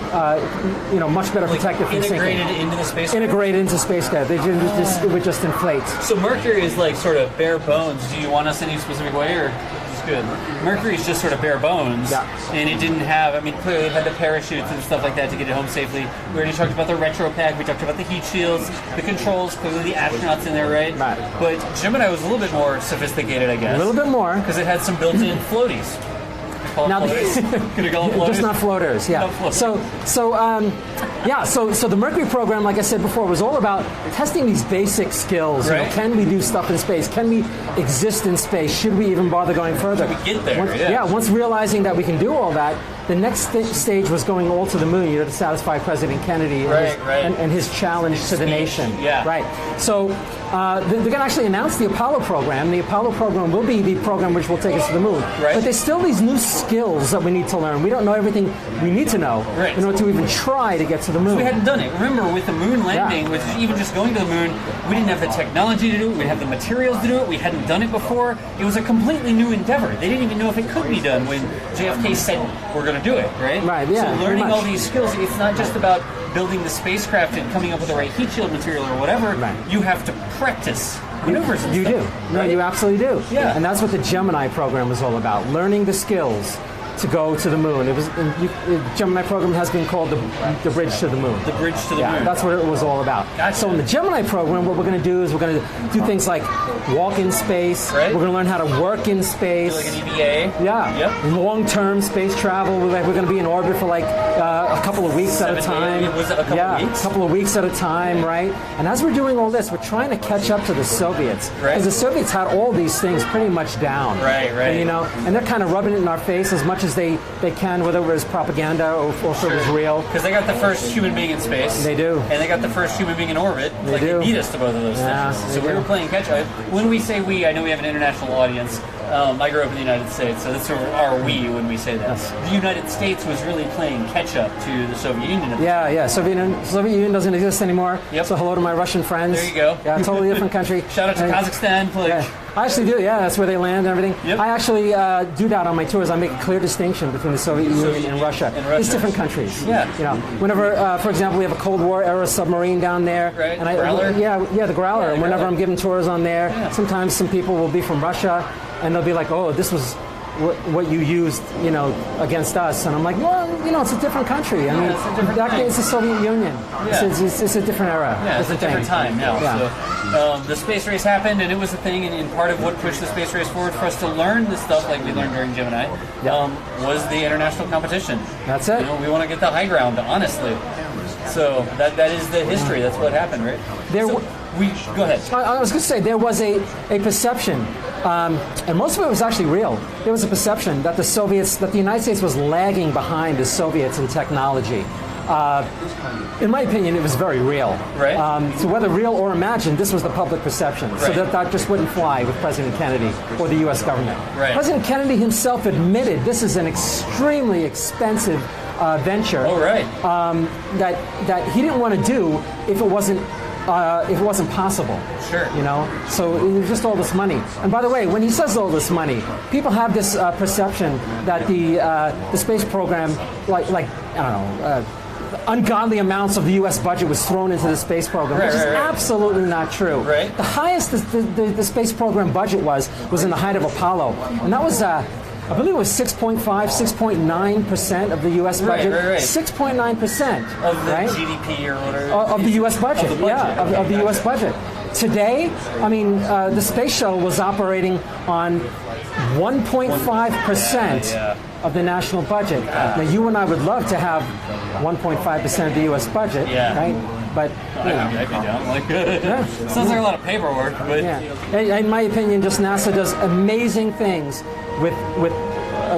much better protect it from Integrated sinking. into the spacecraft. Integrated into spacecraft. It would just inflate. So Mercury is like sort of bare bones. Do you want us any specific way, or just good? Mercury is just sort of bare bones, Yeah. and it didn't have. I mean, clearly it had the parachutes and stuff like that to get it home safely. We already talked about the retro pack. We talked about the heat shields, the controls. Clearly the astronauts in there, right? Right. But Gemini was a little bit more sophisticated, I guess. A little bit more. because it had some built-in floaties. Now, Could it call them floaters? just not floaters, yeah. Not floaters. So the Mercury program, like I said before, was all about testing these basic skills. You know, Right. can we do stuff in space? Can we exist in space? Should we even bother going further? Should we get there? Once, Yeah. once realizing that we can do all that, the next stage was going all to the moon, to satisfy President Kennedy and his challenge to the nation. Yeah. Right. So they're going to actually announce the Apollo program. The Apollo program will be the program which will take us to the moon. Right. But there's still these new skills that we need to learn. We don't know everything we need to know Right. in order to even try to get to the moon. We hadn't done it. Remember, with the moon landing, Yeah. with even just going to the moon, we didn't have the technology to do it. We didn't have the materials to do it. We hadn't done it before. It was a completely new endeavor. They didn't even know if it could be done when JFK said, we're going to do it, right? Right, yeah, So pretty learning much. all these skills, it's not just about building the spacecraft and coming up with the right heat shield material or whatever. Right. You have to practice maneuvers and You stuff, do. No, right? you absolutely do. Yeah. And that's what the Gemini program was all about, learning the skills to go to the moon. The Gemini program has been called the Bridge to the Moon. The bridge to the Yeah, moon. that's what it was all about. Gotcha. So in the Gemini program, what we're going to do is we're going to do things like walk in space. Right. We're going to learn how to work in space. like an EVA. Yeah. Yep. Long-term space travel. We're going to be in orbit for like a couple of weeks at a 7 time. days. Was it a couple yeah, weeks? a couple of weeks at a time, right? And as we're doing all this, we're trying to catch up to the Soviets. Right. Because the Soviets had all these things pretty much down. Right, right. And they're kind of rubbing it in our face as much as they can, whether it was propaganda or if it was real. Because they got the first human being in space. They do. And they got the first human being in orbit. They do. They beat us to both of those Yeah, things. they So we do. were playing catch up. When we say we, I know we have an international audience. I grew up in the United States, so that's sort of our we when we say that. Yes. The United States was really playing catch up to the Soviet Union. At the Yeah. Soviet Union doesn't exist anymore. Yep. So hello to my Russian friends. There you go. Yeah, totally different country. Shout out to And- Kazakhstan. Like, Yeah. I actually do, yeah. That's where they land and everything. Yep. I actually do that on my tours. I make a clear distinction between the Soviet Union and Russia. and Russia. It's different countries. Yeah. Whenever, for example, we have a Cold War era submarine down there. Right, And Growler? Yeah, the Growler. Yeah, the and whenever Growler. I'm giving tours on there, Yeah. sometimes some people will be from Russia, and they'll be like, "Oh, this was what you used, against us." And I'm like, "Well, it's a different country. I mean, it's a different back then thing. it's the Soviet Union. Yeah. It's a different era. Yeah, it's a different thing. time now. Yeah. So the space race happened, and it was a thing, and part of what pushed the space race forward for us to learn this stuff like we learned during Gemini was the international competition. That's it. We want to get the high ground, honestly. So that is the history. That's what happened, right? Go ahead. I was going to say there was a perception, and most of it was actually real. There was a perception that the United States was lagging behind the Soviets in technology. In my opinion, it was very real. Right. So whether real or imagined, this was the public perception. So Right. that just wouldn't fly with President Kennedy or the U.S. government. Right. President Kennedy himself admitted this is an extremely expensive venture. Oh, right. That he didn't want to do if it wasn't possible. Sure. So it was just all this money. And by the way, when he says all this money, people have this perception that the space program, like I don't know, ungodly amounts of the U.S. budget was thrown into the space program, which is absolutely not true. Right. The highest the space program budget was in the height of Apollo, and that was. I believe it was 6.5, 6.9% of the U.S. budget. Right. 6.9%. Of the right? GDP or whatever. Of the U.S. budget, Of the budget. of the Okay, U.S. gotcha. budget. Today, the space shuttle was operating on 1.5% of the national budget. Now, you and I would love to have 1.5% of the U.S. budget, right? But I'd be down. Like, sounds like a lot of paperwork, but in my opinion, just NASA does amazing things with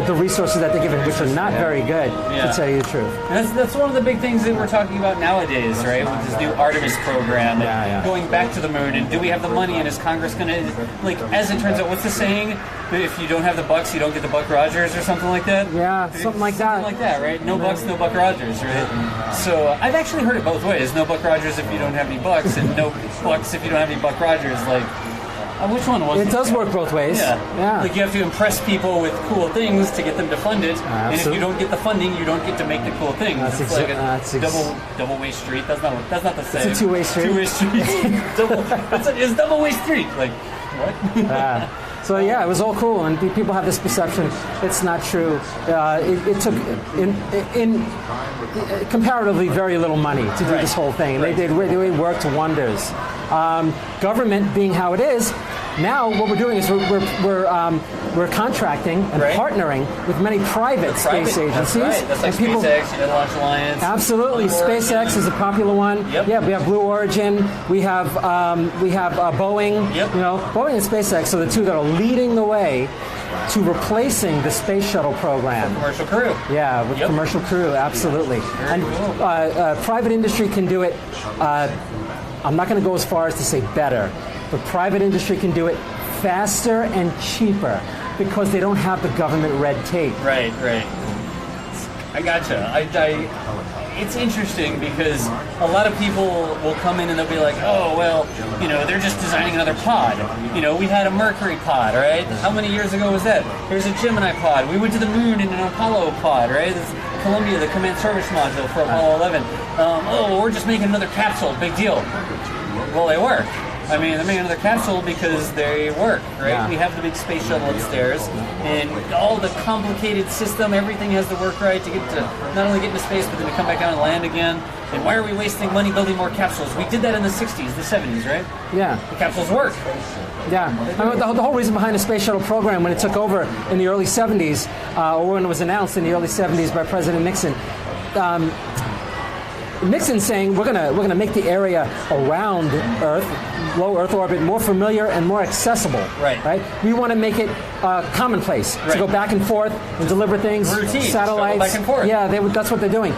the resources that they're given, which are not very good, to tell you the truth. And that's one of the big things that we're talking about nowadays, right? With this new Artemis program, and going back to the moon, and do we have the money, and is Congress going to, like, as it turns out, what's the saying? If you don't have the bucks, you don't get the Buck Rogers, or something like that? Yeah, something like that. Something like that, right? No bucks, no Buck Rogers, right? So I've actually heard it both ways. No Buck Rogers if you don't have any bucks, and no bucks if you don't have any Buck Rogers. Like, which one was it? It does work both ways. Yeah. Like, you have to impress people with cool things to get them to fund it, and if you don't get the funding, you don't get to make the cool things. It's like a double-way street. That's not the same. It's a two-way street. Two-way street. It's double-way street. Like, what? So yeah, it was all cool, and people have this perception. It's not true. It took in comparatively very little money to do this whole thing. They worked wonders. Government being how it is, now what we're doing is we're contracting and partnering with many private space agencies. That's like SpaceX, United Launch Alliance. Absolutely, SpaceX is a popular one. Yep. Yeah, we have Blue Origin. We have Boeing. Yep. You know, Boeing and SpaceX are the two that are leading the way to replacing the space shuttle program. Commercial crew. Yeah, with commercial crew, absolutely. And private industry can do it. I'm not going to go as far as to say better, but private industry can do it faster and cheaper because they don't have the government red tape. Right. I gotcha. It's interesting because a lot of people will come in and they'll be like, oh, well, they're just designing another pod. We had a Mercury pod, right? How many years ago was that? There's a Gemini pod. We went to the moon in an Apollo pod, right? This Columbia, the command service module for Apollo 11. We're just making another capsule. Big deal. Well, they work. I mean, they're making another capsule because they work, right? Yeah. We have the big space shuttle upstairs, and all the complicated system, everything has to work right to get to not only get into space, but then to come back down and land again. And why are we wasting money building more capsules? We did that in the 60s, the 70s, right? Yeah. The capsules work. Yeah. I mean, the whole reason behind the space shuttle program, when it took over in the early 70s, or when it was announced in the early 70s by President Nixon, Nixon saying we're gonna make the area around Earth, low Earth orbit, more familiar and more accessible. Right. We want to make it commonplace to go back and forth and deliver things. Routine. Satellites. Back and forth. Yeah, that's what they're doing.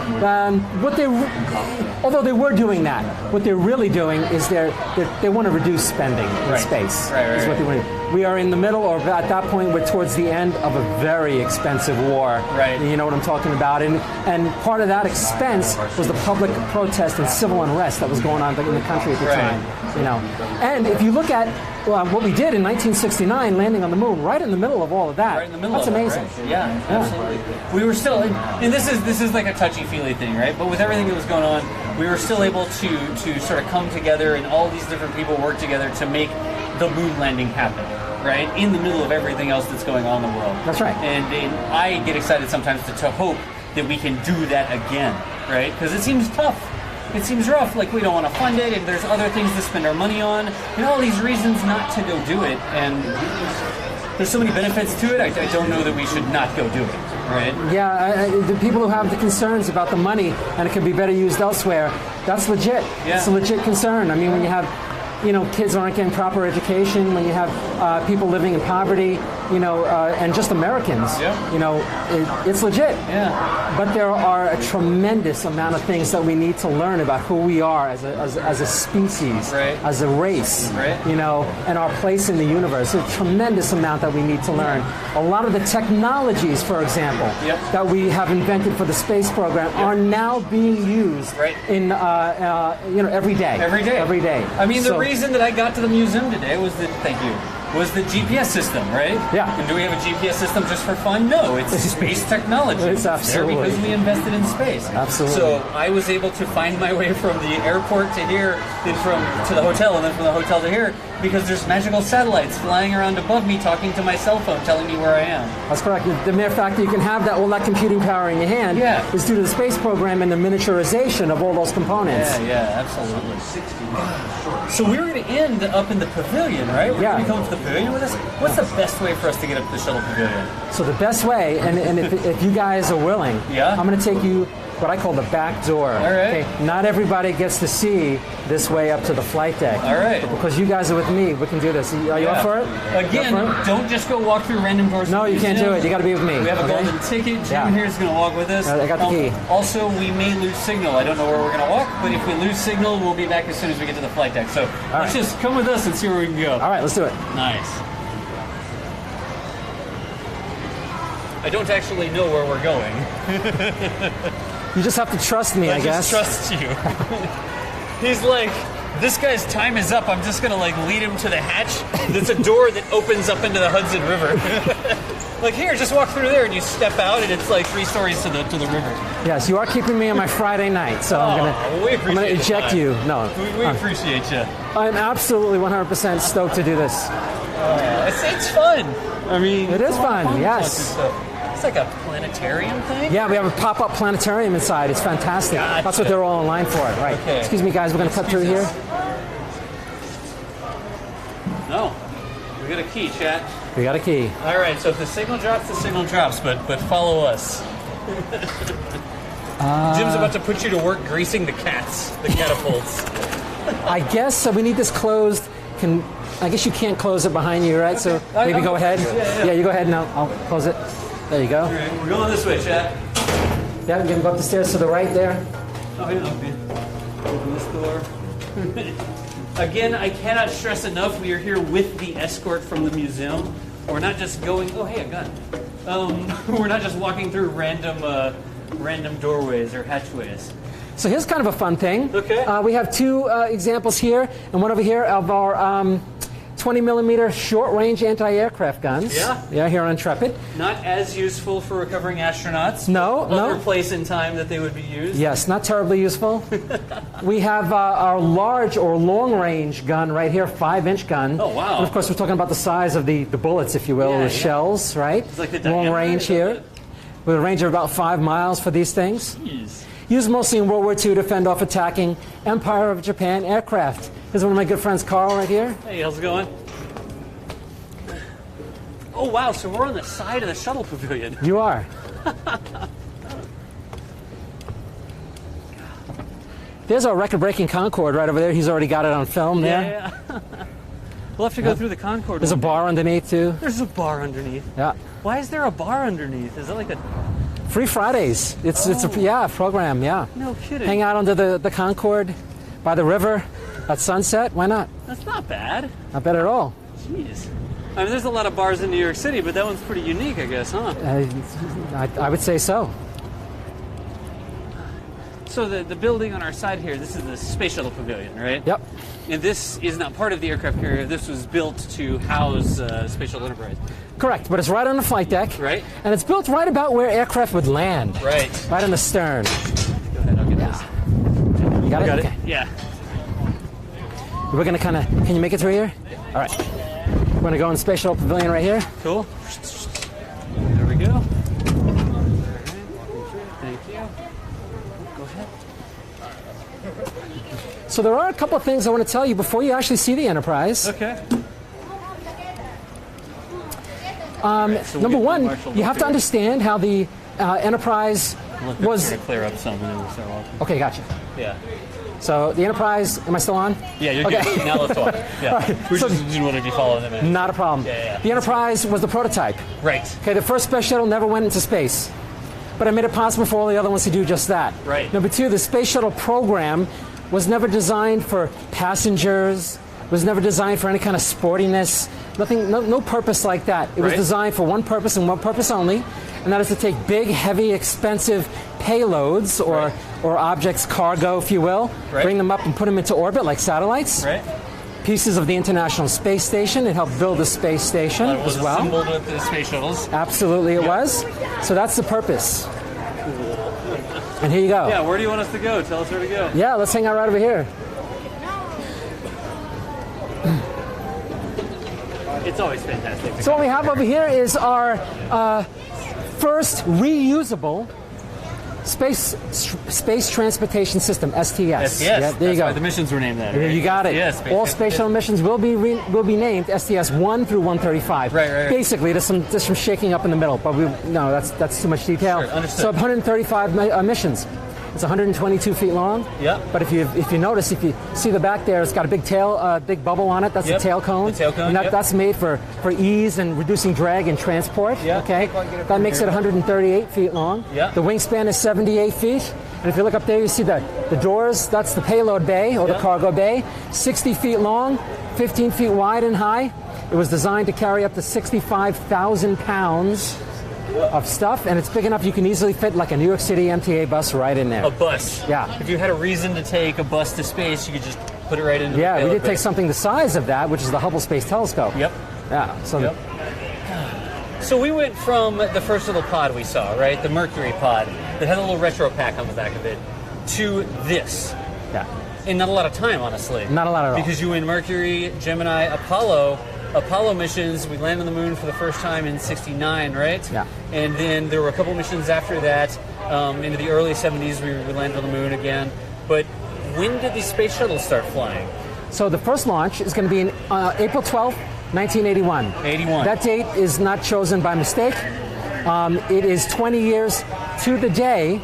Although they were doing that, what they're really doing is they want to reduce spending in space. Is what they want to do. We are in the middle, or at that point, we're towards the end of a very expensive war. Right. You know what I'm talking about. And part of that expense was the public protest and civil unrest that was going on in the country at the time. And if you look at what we did in 1969, landing on the moon, right in the middle of all of that. Right in the middle. That's amazing. Right? Yeah, absolutely. We were still, and this is like a touchy-feely thing, right? But with everything that was going on, we were still able to sort of come together, and all these different people work together to make the moon landing happen. Right? In the middle of everything else that's going on in the world. That's right. And I get excited sometimes to hope that we can do that again, right? Because it seems tough. It seems rough. Like, we don't want to fund it, and there's other things to spend our money on, and all these reasons not to go do it. And there's so many benefits to it, I don't know that we should not go do it, right? Yeah, the people who have the concerns about the money and it can be better used elsewhere, that's legit. Yeah. It's a legit concern. I mean, when you have kids aren't getting proper education, when you have people living in poverty, and just Americans, it's legit. Yeah. But there are a tremendous amount of things that we need to learn about who we are as a species, as a race, and our place in the universe. There's a tremendous amount that we need to learn. A lot of the technologies, for example, that we have invented for the space program are now being used in every day. Every day. I mean, the reason that I got to the museum today was the GPS system, right? Yeah. And do we have a GPS system just for fun? No, it's space technology. It's absolutely. There because we invested in space. Absolutely. So I was able to find my way from the airport to here, then to the hotel, and then from the hotel to here, because there's magical satellites flying around above me, talking to my cell phone, telling me where I am. That's correct. The mere fact that you can have all that computing power in your hand is due to the space program and the miniaturization of all those components. Yeah, absolutely. So we were going to end up in the pavilion, right? We're going to come to the pavilion with us. What's the best way for us to get up to the shuttle pavilion? So the best way, and if you guys are willing, I'm going to take you what I call the back door. All right. Okay, not everybody gets to see this way up to the flight deck. All right. But because you guys are with me, we can do this. Are you up for it? Again, You up for it? don't just go walk through random doors. No, you can't do it. You got to be with me. We have a okay? golden ticket. Jim Yeah. here is going to walk with us. I got the key. Also, we may lose signal. I don't know where we're going to walk, but if we lose signal, we'll be back as soon as we get to the flight deck. So let's just come with us and see where we can go. All right, let's do it. Nice. I don't actually know where we're going. You just have to trust me, I guess. Just trust you. He's like, this guy's time is up. I'm just going to like lead him to the hatch. That's a door that opens up into the Hudson River. Like, here, just walk through there, and you step out, and it's like 3 stories to the river. Yes, you are keeping me on my Friday night, so I'm we going to eject that. you. No, We appreciate you. I'm absolutely 100% stoked to do this. It's fun. I mean, It is it's a lot of fun, to yes. talk to stuff. It's like a planetarium thing. Yeah, we have a pop-up planetarium inside. It's fantastic. Gotcha. That's what they're all in line for, right? Okay. Excuse me, guys. We're going to cut through here. No, we got a key, chat. We got a key. All right, so if the signal drops, but follow us. Jim's about to put you to work greasing the catapults. I guess so. We need this closed. I guess you can't close it behind you, right? So maybe go ahead. Yeah, you go ahead and I'll close it. There you go. All right, we're going this way, chat. Yeah, I'm going to go up the stairs to the right there. Oh, yeah, okay. Open this door. Again, I cannot stress enough, we are here with the escort from the museum. We're not just going, oh, hey, a gun. We're not just walking through random doorways or hatchways. So here's kind of a fun thing. Okay. We have 2 examples here and one over here of our 20-millimeter short-range anti-aircraft guns. Yeah? Yeah, here on Intrepid. Not as useful for recovering astronauts. No, but other no. place in time that they would be used. Yes, not terribly useful. We have our large or long-range gun right here, 5-inch gun. Oh, wow. And of course, we're talking about the size of the bullets, if you will, Yeah, the yeah. shells, right? It's like the long diameter, range is that here, it? with a range of about 5 miles for these things. Jeez. Used mostly in World War II to fend off attacking Empire of Japan aircraft. Here's one of my good friends, Carl, right here. Hey, how's it going? Oh, wow, so we're on the side of the shuttle pavilion. You are. There's our record-breaking Concorde right over there. He's already got it on film there. Yeah. We'll have to go through the Concorde. There's a one day. bar underneath, too. There's a bar underneath. Yeah. Why is there a bar underneath? Is that like a... Free Fridays. It's a program, yeah. No kidding. Hang out under the Concorde by the river at sunset. Why not? That's not bad. Not bad at all. Jeez. I mean, there's a lot of bars in New York City, but that one's pretty unique, I guess, huh? I would say so. So the building on our side here, this is the Space Shuttle Pavilion, right? Yep. And this is not part of the aircraft carrier. This was built to house Space Shuttle Enterprise. Correct, but it's right on the flight deck. Right. And it's built right about where aircraft would land. Right. Right on the stern. Go ahead, I'll get this. You got it? Got it? Okay. Yeah. We're going to can you make it through here? All right. We're going to go in the Space Shuttle Pavilion right here. Cool. There we go. All right. Thank you. Go ahead. So there are a couple of things I want to tell you before you actually see the Enterprise. Okay. So Number one, you have to understand how the Enterprise was... Going to clear up some and then we'll start walking. Okay, gotcha. Yeah. So the Enterprise, am I still on? Yeah, you're Okay. good. Now let's talk. Yeah. right. We So- just didn't want to be following them in. Not a problem. Yeah. The Enterprise was the prototype. Right. Okay, the first space shuttle never went into space, but I made it possible for all the other ones to do just that. Right. Number two, the space shuttle program was never designed for passengers, was never designed for any kind of sportiness, nothing, no purpose like that. It was Right. designed for one purpose and one purpose only, and that is to take big, heavy, expensive payloads or objects, cargo, if you will, Right. bring them up and put them into orbit like satellites. Right. Pieces of the International Space Station. It helped build the space station It was as well. assembled with the space shuttles. Absolutely, it was. So that's the purpose. And here you go. Yeah, where do you want us to go? Tell us where to go. Yeah, let's hang out right over here. It's always fantastic. So what we have over here is our first reusable space transportation system, STS. Yes, Yeah, there that's you go. why the missions were named that. Yeah, Right? you got it. Yes. All space shuttle missions will be named STS 1 through 135. Right. Basically, there's some shaking up in the middle, but that's too much detail. Sure, understood. So 135 missions. It's 122 feet long. Yeah. But if you notice, if you see the back there, it's got a big tail, big bubble on it. That's Yep. the tail cone. The tail cone, And yep. that's made for ease and reducing drag and transport. Yeah. Okay. Can't quite get it That from makes here. it 138 feet long. Yeah. The wingspan is 78 feet. And if you look up there, you see the doors. That's the payload bay or Yeah. the cargo bay. 60 feet long, 15 feet wide and high. It was designed to carry up to 65,000 pounds of stuff, and it's big enough you can easily fit like a New York City MTA bus right in there. A bus. Yeah. If you had a reason to take a bus to space, you could just put it right into the Yeah, we payload did bay. take something the size of that, which is the Hubble Space Telescope. Yep. Yeah. So Yep. So we went from the first little pod we saw, right? The Mercury pod that had a little retro pack on the back of it, to this. yeah. In not a lot of time, honestly. Not a lot at all. Because you went Mercury, Gemini, Apollo missions. We landed on the moon for the first time in '69, right? Yeah. And then there were a couple missions after that. Into the early '70s, we landed on the moon again. But when did the space shuttle start flying? So the first launch is going to be in April 12th, 1981. 81. That date is not chosen by mistake. It is 20 years to the day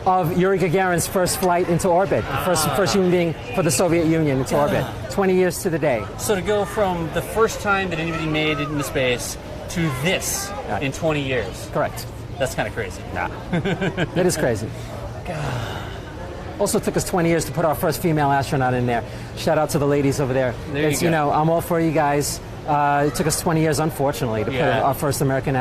of Yuri Gagarin's first flight into orbit, the first human being for the Soviet Union into orbit. 20 years to the day. So to go from the first time that anybody made it into space to this Yeah. in 20 years, Correct. that's kind of crazy. That is crazy. Also took us 20 years to put our first female astronaut in there. Shout out to the ladies over there. There you It's, go. I'm all for you guys. It took us 20 years, unfortunately, to Yeah. put our first American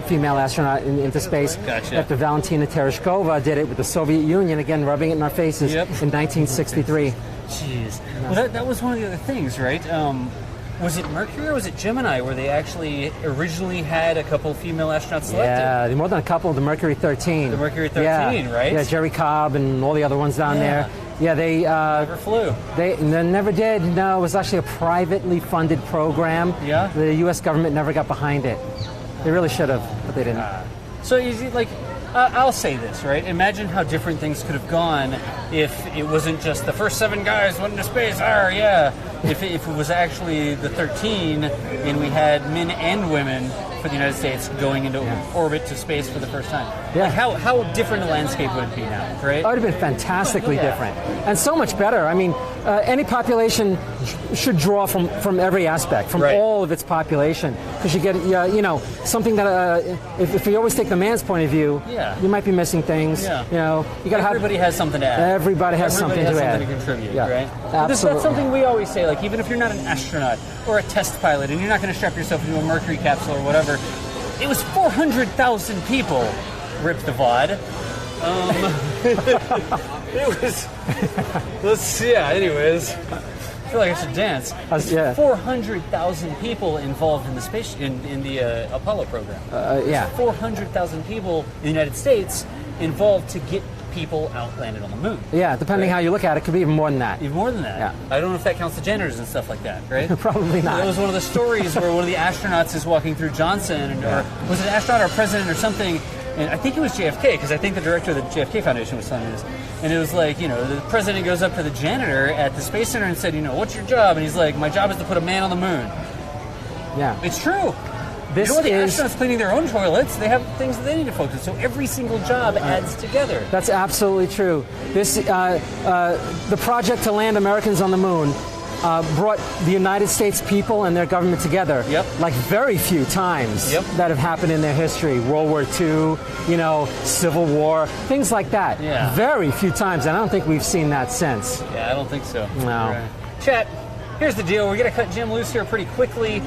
female astronaut into space. Gotcha. After Valentina Tereshkova did it with the Soviet Union, again, rubbing it in our faces Yep. in 1963. Jeez. Well, that was one of the other things, right? Was it Mercury or was it Gemini where they actually originally had a couple female astronauts selected? Yeah, more than a couple of the Mercury 13. The Mercury 13, Yeah. right? Yeah, Jerry Cobb and all the other ones down Yeah. there. Yeah, they Never flew. They never did. No, it was actually a privately funded program. Yeah? The U.S. government never got behind it. They really should have, but they didn't. So easy, like, I'll say this, right? Imagine how different things could have gone if it wasn't just the first 7 guys went into space. Yeah. If it was actually the 13 and we had men and women for the United States going into orbit to space for the first time. Yeah. Like how different a landscape would it be now, right? It would have been fantastically Yeah. different and so much better. I mean, any population should draw from every aspect, from Right. all of its population, because you get something that if you always take the man's point of view, Yeah. you might be missing things. Yeah. You got to have Everybody has something to add. Everybody has Everybody something to add. to contribute, Yeah, right? absolutely. That's something we always say, like, even if you're not an astronaut or a test pilot and you're not going to strap yourself into a Mercury capsule or whatever, it was 400,000 people, Rip the VOD. It was, anyways. I feel like I should dance. Yeah. 400,000 people involved in the space, in the Apollo program. Yeah. 400,000 people in the United States involved to get people outlanded on the moon. Yeah, depending Right. how you look at it, it could be even more than that. Even more than that. Yeah. I don't know if that counts the janitors and stuff like that, right? Probably not. That was one of the stories where one of the astronauts is walking through Johnson, or was it an astronaut or president or something? And I think it was JFK, because I think the director of the JFK Foundation was telling me this. And it was like, the president goes up to the janitor at the Space Center and said, what's your job? And he's like, my job is to put a man on the moon. Yeah. It's true. This the is astronauts cleaning their own toilets, they have things that they need to focus on. So every single job adds together. That's absolutely true. This the project to land Americans on the moon brought the United States people and their government together. Yep. Like very few times Yep. that have happened in their history. World War II, Civil War, things like that. Yeah. Very few times, and I don't think we've seen that since. Yeah, I don't think so. No. Right. Chat, here's the deal. We're going to cut Jim loose here pretty quickly.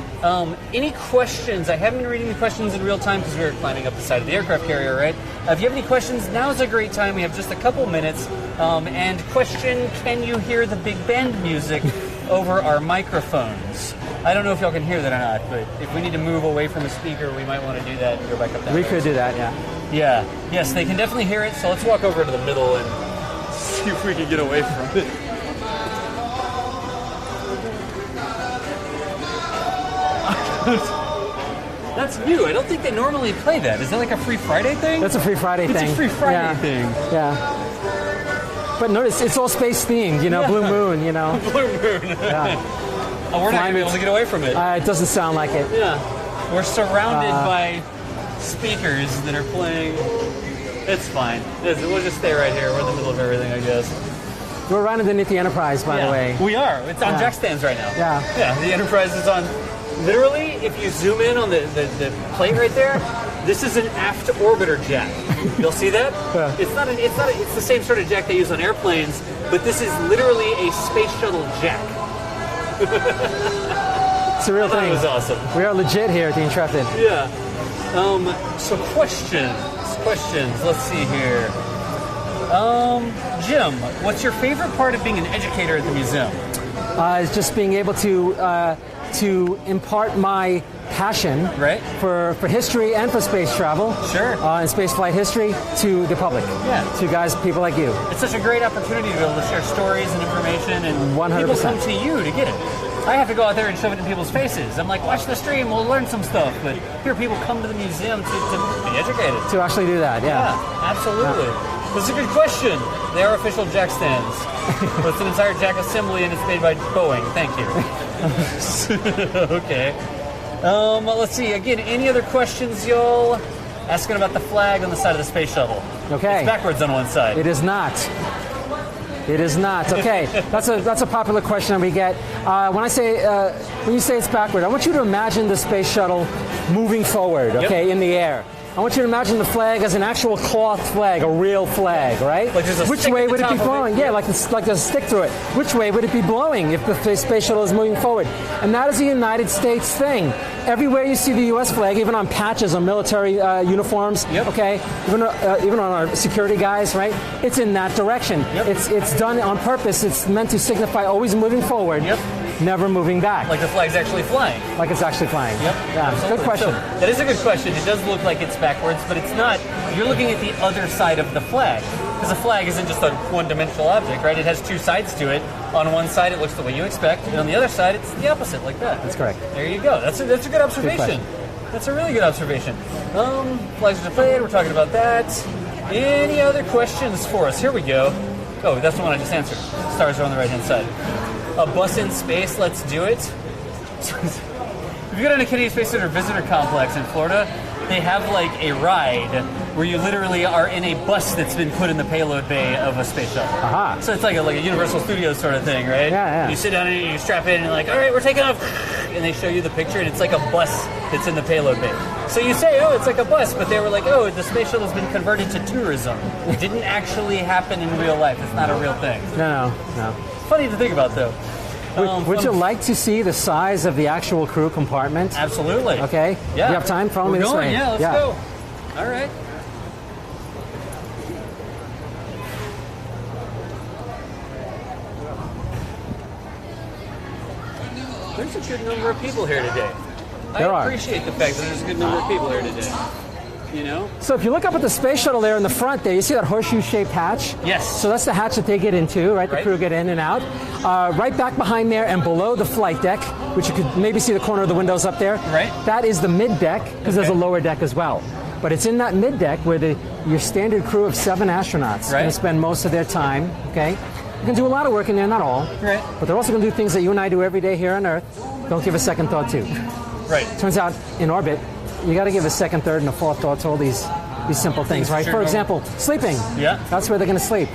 Any questions? I haven't been reading the questions in real time because we were climbing up the side of the aircraft carrier, right? If you have any questions, now's a great time. We have just a couple minutes. And question, can you hear the big band music over our microphones? I don't know if y'all can hear that or not, but if we need to move away from the speaker, we might want to do that and go back up that We way. could do that, yeah. Yeah. Yes, they can definitely hear it, so let's walk over to the middle and see if we can get away from it. That's new. I don't think they normally play that. Is that like a Free Friday thing? That's a Free Friday thing. It's a Free Friday Yeah. thing. Yeah. But notice, it's all space themed, Blue Moon, Blue Moon. Yeah. Oh, we're not going to be able to get away from it. It doesn't sound like it. Yeah. We're surrounded by speakers that are playing. It's fine. We'll just stay right here. We're in the middle of everything, I guess. We're right underneath the Enterprise, by the way. We are. It's on jack stands right now. Yeah. Yeah, the Enterprise is on. Literally, if you zoom in on the plate right there, this is an aft orbiter jack. You'll see that? Yeah. It's the same sort of jack they use on airplanes, but this is literally a space shuttle jack. It's a real thing. That was awesome. We are legit here at the Intrepid. Yeah. So questions. Let's see here. Jim, what's your favorite part of being an educator at the museum? Is just being able to impart my passion for history and for space travel. Sure. And spaceflight history to the public. Yeah. To people like you. It's such a great opportunity to be able to share stories and information, and 100%. people come to you to get it. I have to go out there and shove it in people's faces. I'm like, watch the stream, we'll learn some stuff. But here people come to the museum to be educated. To actually do that, yeah. Absolutely. Yeah. That's a good question. They are official jack stands. It's an entire jack assembly, and it's made by Boeing. Thank you. Okay. Let's see. Again, any other questions, y'all? Asking about the flag on the side of the space shuttle. Okay. It's backwards on one side. It is not. It is not. Okay, that's a popular question that we get. When you say it's backward, I want you to imagine the space shuttle moving forward. Okay, in the air. I want you to imagine the flag as an actual cloth flag, a real flag, right? Like there's a Which stick way at the would it be top of blowing? it? Yeah, like there's a stick through it. Which way would it be blowing if the space shuttle is moving forward? And that is a United States thing. Everywhere you see the U.S. flag, even on patches on military uniforms, okay, even on our security guys, right? It's in that direction. It's done on purpose. It's meant to signify always moving forward. Never moving back. Like the flag's actually flying. Like it's actually flying. Yeah, Absolutely. good question. So, that is a good question. It does look like it's backwards, but it's not. You're looking at the other side of the flag. Because a flag isn't just a one-dimensional object, right? It has two sides to it. On one side, it looks the way you expect, and on the other side, it's the opposite, like that. That's correct. There you go. That's a good observation. That's a really good observation. Flags are displayed. We're talking about that. Any other questions for us? Here we go. Oh, that's the one I just answered. Stars are on the right-hand side. A bus in space, let's do it. If you go to the Kennedy Space Center Visitor Complex in Florida, they have like a ride where you literally are in a bus that's been put in the payload bay of a space shuttle. Aha. So it's like a Universal Studios sort of thing, right? Yeah. You sit down and you strap in and you're like, all right, we're taking off. And they show you the picture and it's like a bus that's in the payload bay. So you say, oh, it's like a bus, but they were like, oh, the space shuttle's been converted to tourism. It didn't actually happen in real life. It's not a real thing. No. Funny to think about, though. Would you like to see the size of the actual crew compartment? Absolutely. Okay. Yeah. You have time? Follow me this way. Yeah, let's go. All right. There's a good number of people here today. There are. I appreciate the fact that there's a good number of people here today. You know? So if you look up at the space shuttle there in the front there, you see that horseshoe-shaped hatch? Yes. So that's the hatch that they get into, right? The crew get in and out. Right back behind there and below the flight deck, which you could maybe see the corner of the windows up there. Right. That is the mid-deck, because there's a lower deck as well. But it's in that mid-deck where your standard crew of 7 astronauts are going to spend most of their time, okay? You can do a lot of work in there, not all. Right. But they're also going to do things that you and I do every day here on Earth. Don't give a second thought to. Right. Turns out, in orbit, you got to give a second, third, and a fourth thought to all these simple things, right? Sure. For example, sleeping. Yeah. That's where they're going to sleep.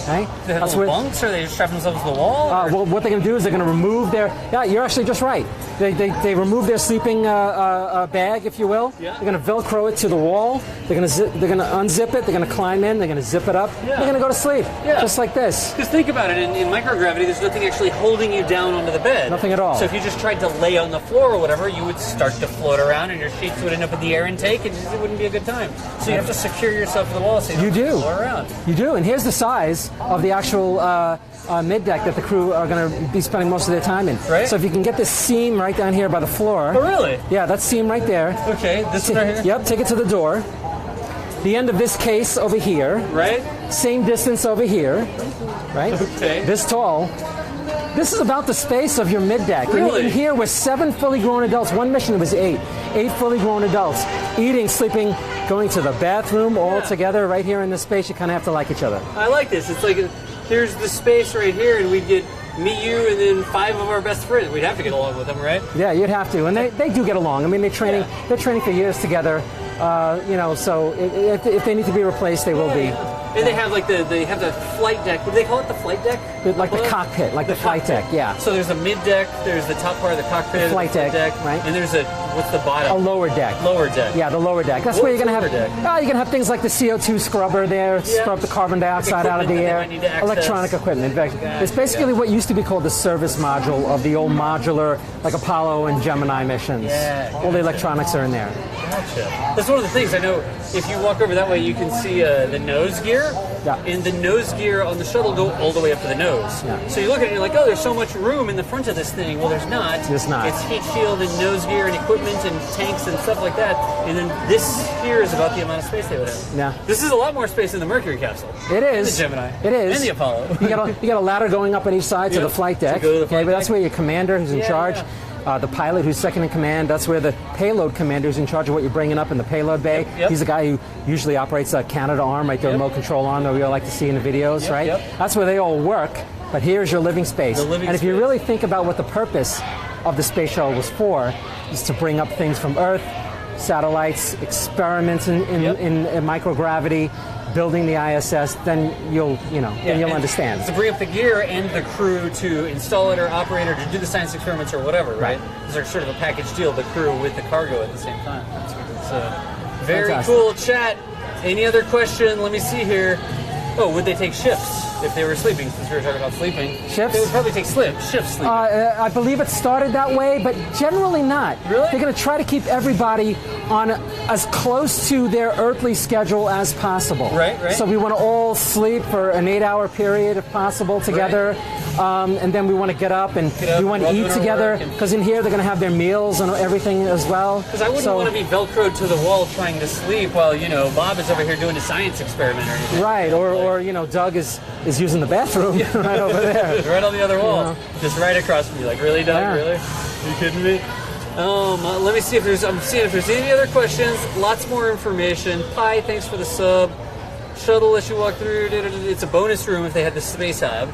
Right? They have little bunks, or they just strap themselves to the wall? Well, what they're going to do is they're going to remove their... Yeah, you're actually just right. They remove their sleeping bag, if you will. Yeah. They're going to Velcro it to the wall. They're going to unzip it. They're going to climb in. They're going to zip it up. Yeah. They're going to go to sleep. Yeah. Just like this. Because think about it. In microgravity, there's nothing actually holding you down onto the bed. Nothing at all. So if you just tried to lay on the floor or whatever, you would start to float around, and your sheets would end up in the air intake, and it wouldn't be a good time. So you have to secure yourself to the wall so you don't float around. You do. And here's the size of the actual mid-deck that the crew are going to be spending most of their time in. Right. So if you can get this seam right down here by the floor. Oh, really? Yeah, that seam right there. Okay, this one right here? Yep, take it to the door. The end of this case over here. Right. Same distance over here. Right? Okay. This tall. This is about the space of your mid-deck. Really? In here we're 7 fully grown adults. One mission was 8. 8 fully grown adults. Eating, sleeping, going to the bathroom all together right here in this space. You kind of have to like each other. I like this. It's like, here's the space right here, and we'd get me, you, and then 5 of our best friends. We'd have to get along with them, right? Yeah, you'd have to. And they do get along. I mean, they're training for years together. So if they need to be replaced, they will be. And they have the flight deck. What do they call it? The flight deck? Like the cockpit, like the flight deck, yeah. So there's a mid deck, there's the top part of the cockpit, The flight deck, right. And there's what's the bottom? A lower deck. Lower deck. Yeah, the lower deck. That's where you're going to have. Deck? You're going to have things like the CO2 scrubber there, scrub the carbon dioxide out of the air. Electronic equipment. In fact, it's basically what used to be called the service module of the old modular, like Apollo and Gemini missions. Yeah, all the electronics are in there. Gotcha. That's one of the things I know. If you walk over that way, you can see the nose gear. Yeah. And the nose gear on the shuttle go all the way up to the nose. Yeah. So you look at it and you're like, oh, there's so much room in the front of this thing. Well, there's not. There's not. It's heat shield and nose gear and equipment and tanks and stuff like that. And then this here is about the amount of space they would have. Yeah. This is a lot more space than the Mercury capsule. It is. And the Gemini. It is. And the Apollo. You got a ladder going up on each side to the flight deck. To go to the flight but that's deck. where your commander who's in charge. Yeah. The pilot who's second in command, that's where the payload commander is in charge of what you're bringing up in the payload bay. Yep. He's the guy who usually operates a Canada arm, right, the remote control arm that we all like to see in the videos, right? Yep. That's where they all work, but here's your living space. And if you really think about what the purpose of the space shuttle was for, is to bring up things from Earth, satellites, experiments in microgravity, building the ISS, then you'll understand. To bring up the gear and the crew to install it or operate or to do the science experiments or whatever, right? These are sort of a package deal, the crew with the cargo at the same time. It's a very Fantastic. cool chat. Any other question? Let me see here. Oh, would they take shifts if they were sleeping, since we were talking about sleeping? Shifts? They would probably take shifts sleeping. I believe it started that way, but generally not. Really? They're going to try to keep everybody on as close to their earthly schedule as possible. Right. So we want to all sleep for an 8-hour period, if possible, together. And then we want to get up and we want to eat together, because in here they're going to have their meals and everything as well. Because I wouldn't want to be velcroed to the wall trying to sleep while, Bob is over here doing a science experiment or anything. Right, or Doug is using the bathroom right over there. Right on the other wall. Just right across from you. Like, really, Doug? Yeah. Really? Are you kidding me? Let me see if I'm seeing if there's any other questions. Lots more information. Pi, thanks for the sub. Shuttle, as you walk through, it's a bonus room if they had the space hab.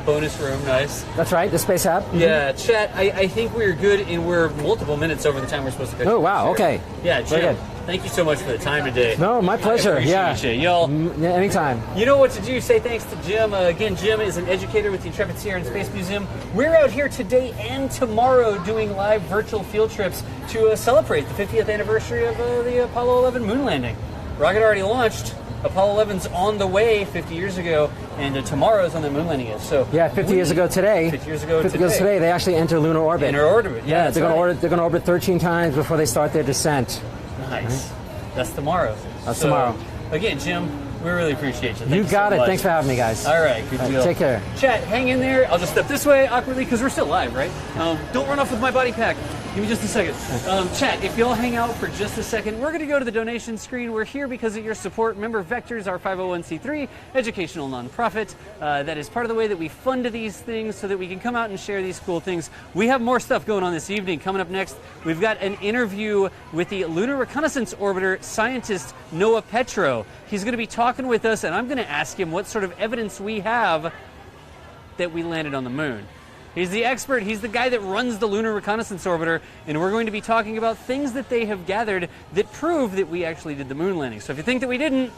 Bonus room, nice. That's right, the space hab. Yeah, chat, I think we're good, and we're multiple minutes over the time we're supposed to go. Oh, wow, okay. Yeah, Very Jim, good. thank you so much for the time today. No, my pleasure. I appreciate you, y'all. Yeah, anytime. You know what to do. Say thanks to Jim. Again, Jim is an educator with the Intrepid Sierra and Space Museum. We're out here today and tomorrow doing live virtual field trips to celebrate the 50th anniversary of the Apollo 11 moon landing. Rocket already launched. Apollo 11's on the way 50 years ago, and tomorrow's on the moon landing. So yeah, 50 years ago today. 50 years ago today, they actually enter lunar orbit. Inner orbit. Yeah, they're going to orbit 13 times before they start their descent. Nice. That's tomorrow. That's tomorrow. Again, Jim, we really appreciate you. Thank You got so it. much. Thanks for having me, guys. All right, good deal. Take care. Chat, hang in there. I'll just step this way awkwardly because we're still live, right? Don't run off with my body pack. Give me just a second. Chat, if y'all hang out for just a second, we're going to go to the donation screen. We're here because of your support. Remember, Vectors, our 501c3 educational nonprofit. That is part of the way that we fund these things so that we can come out and share these cool things. We have more stuff going on this evening. Coming up next, we've got an interview with the Lunar Reconnaissance Orbiter scientist Noah Petro. He's going to be talking with us, and I'm going to ask him what sort of evidence we have that we landed on the moon. He's the expert. He's the guy that runs the Lunar Reconnaissance Orbiter, and we're going to be talking about things that they have gathered that prove that we actually did the moon landing. So if you think that we didn't,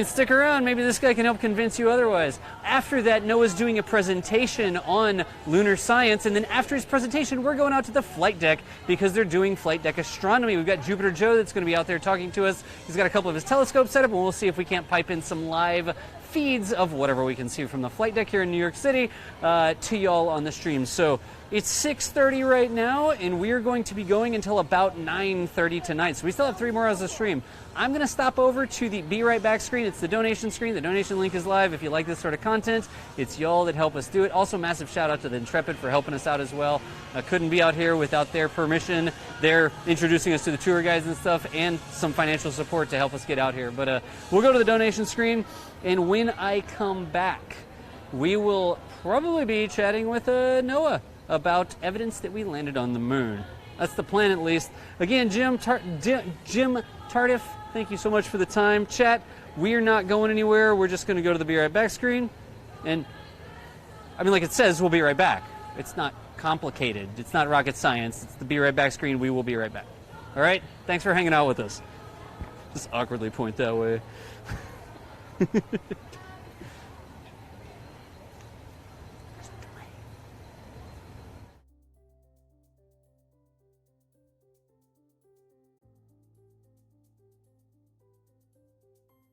stick around. Maybe this guy can help convince you otherwise. After that, Noah's doing a presentation on lunar science, and then after his presentation, we're going out to the flight deck because they're doing flight deck astronomy. We've got Jupiter Joe that's going to be out there talking to us. He's got a couple of his telescopes set up, and we'll see if we can't pipe in some live feeds of whatever we can see from the flight deck here in New York City to y'all on the stream. So it's 6:30 right now, and we're going to be going until about 9:30 tonight. So we still have 3 more hours of stream. I'm going to stop over to the Be Right Back screen. It's the donation screen. The donation link is live. If you like this sort of content, it's y'all that help us do it. Also, massive shout out to the Intrepid for helping us out as well. Couldn't be out here without their permission. They're introducing us to the tour guides and stuff, and some financial support to help us get out here. But we'll go to the donation screen, and when I come back, we will probably be chatting with Noah about evidence that we landed on the moon. That's the plan, at least. Again, Jim Tardiff, thank you so much for the time. Chat, we're not going anywhere. We're just going to go to the Be Right Back screen. And, like it says, we'll be right back. It's not complicated. It's not rocket science. It's the Be Right Back screen. We will be right back. All right? Thanks for hanging out with us. Just awkwardly point that way.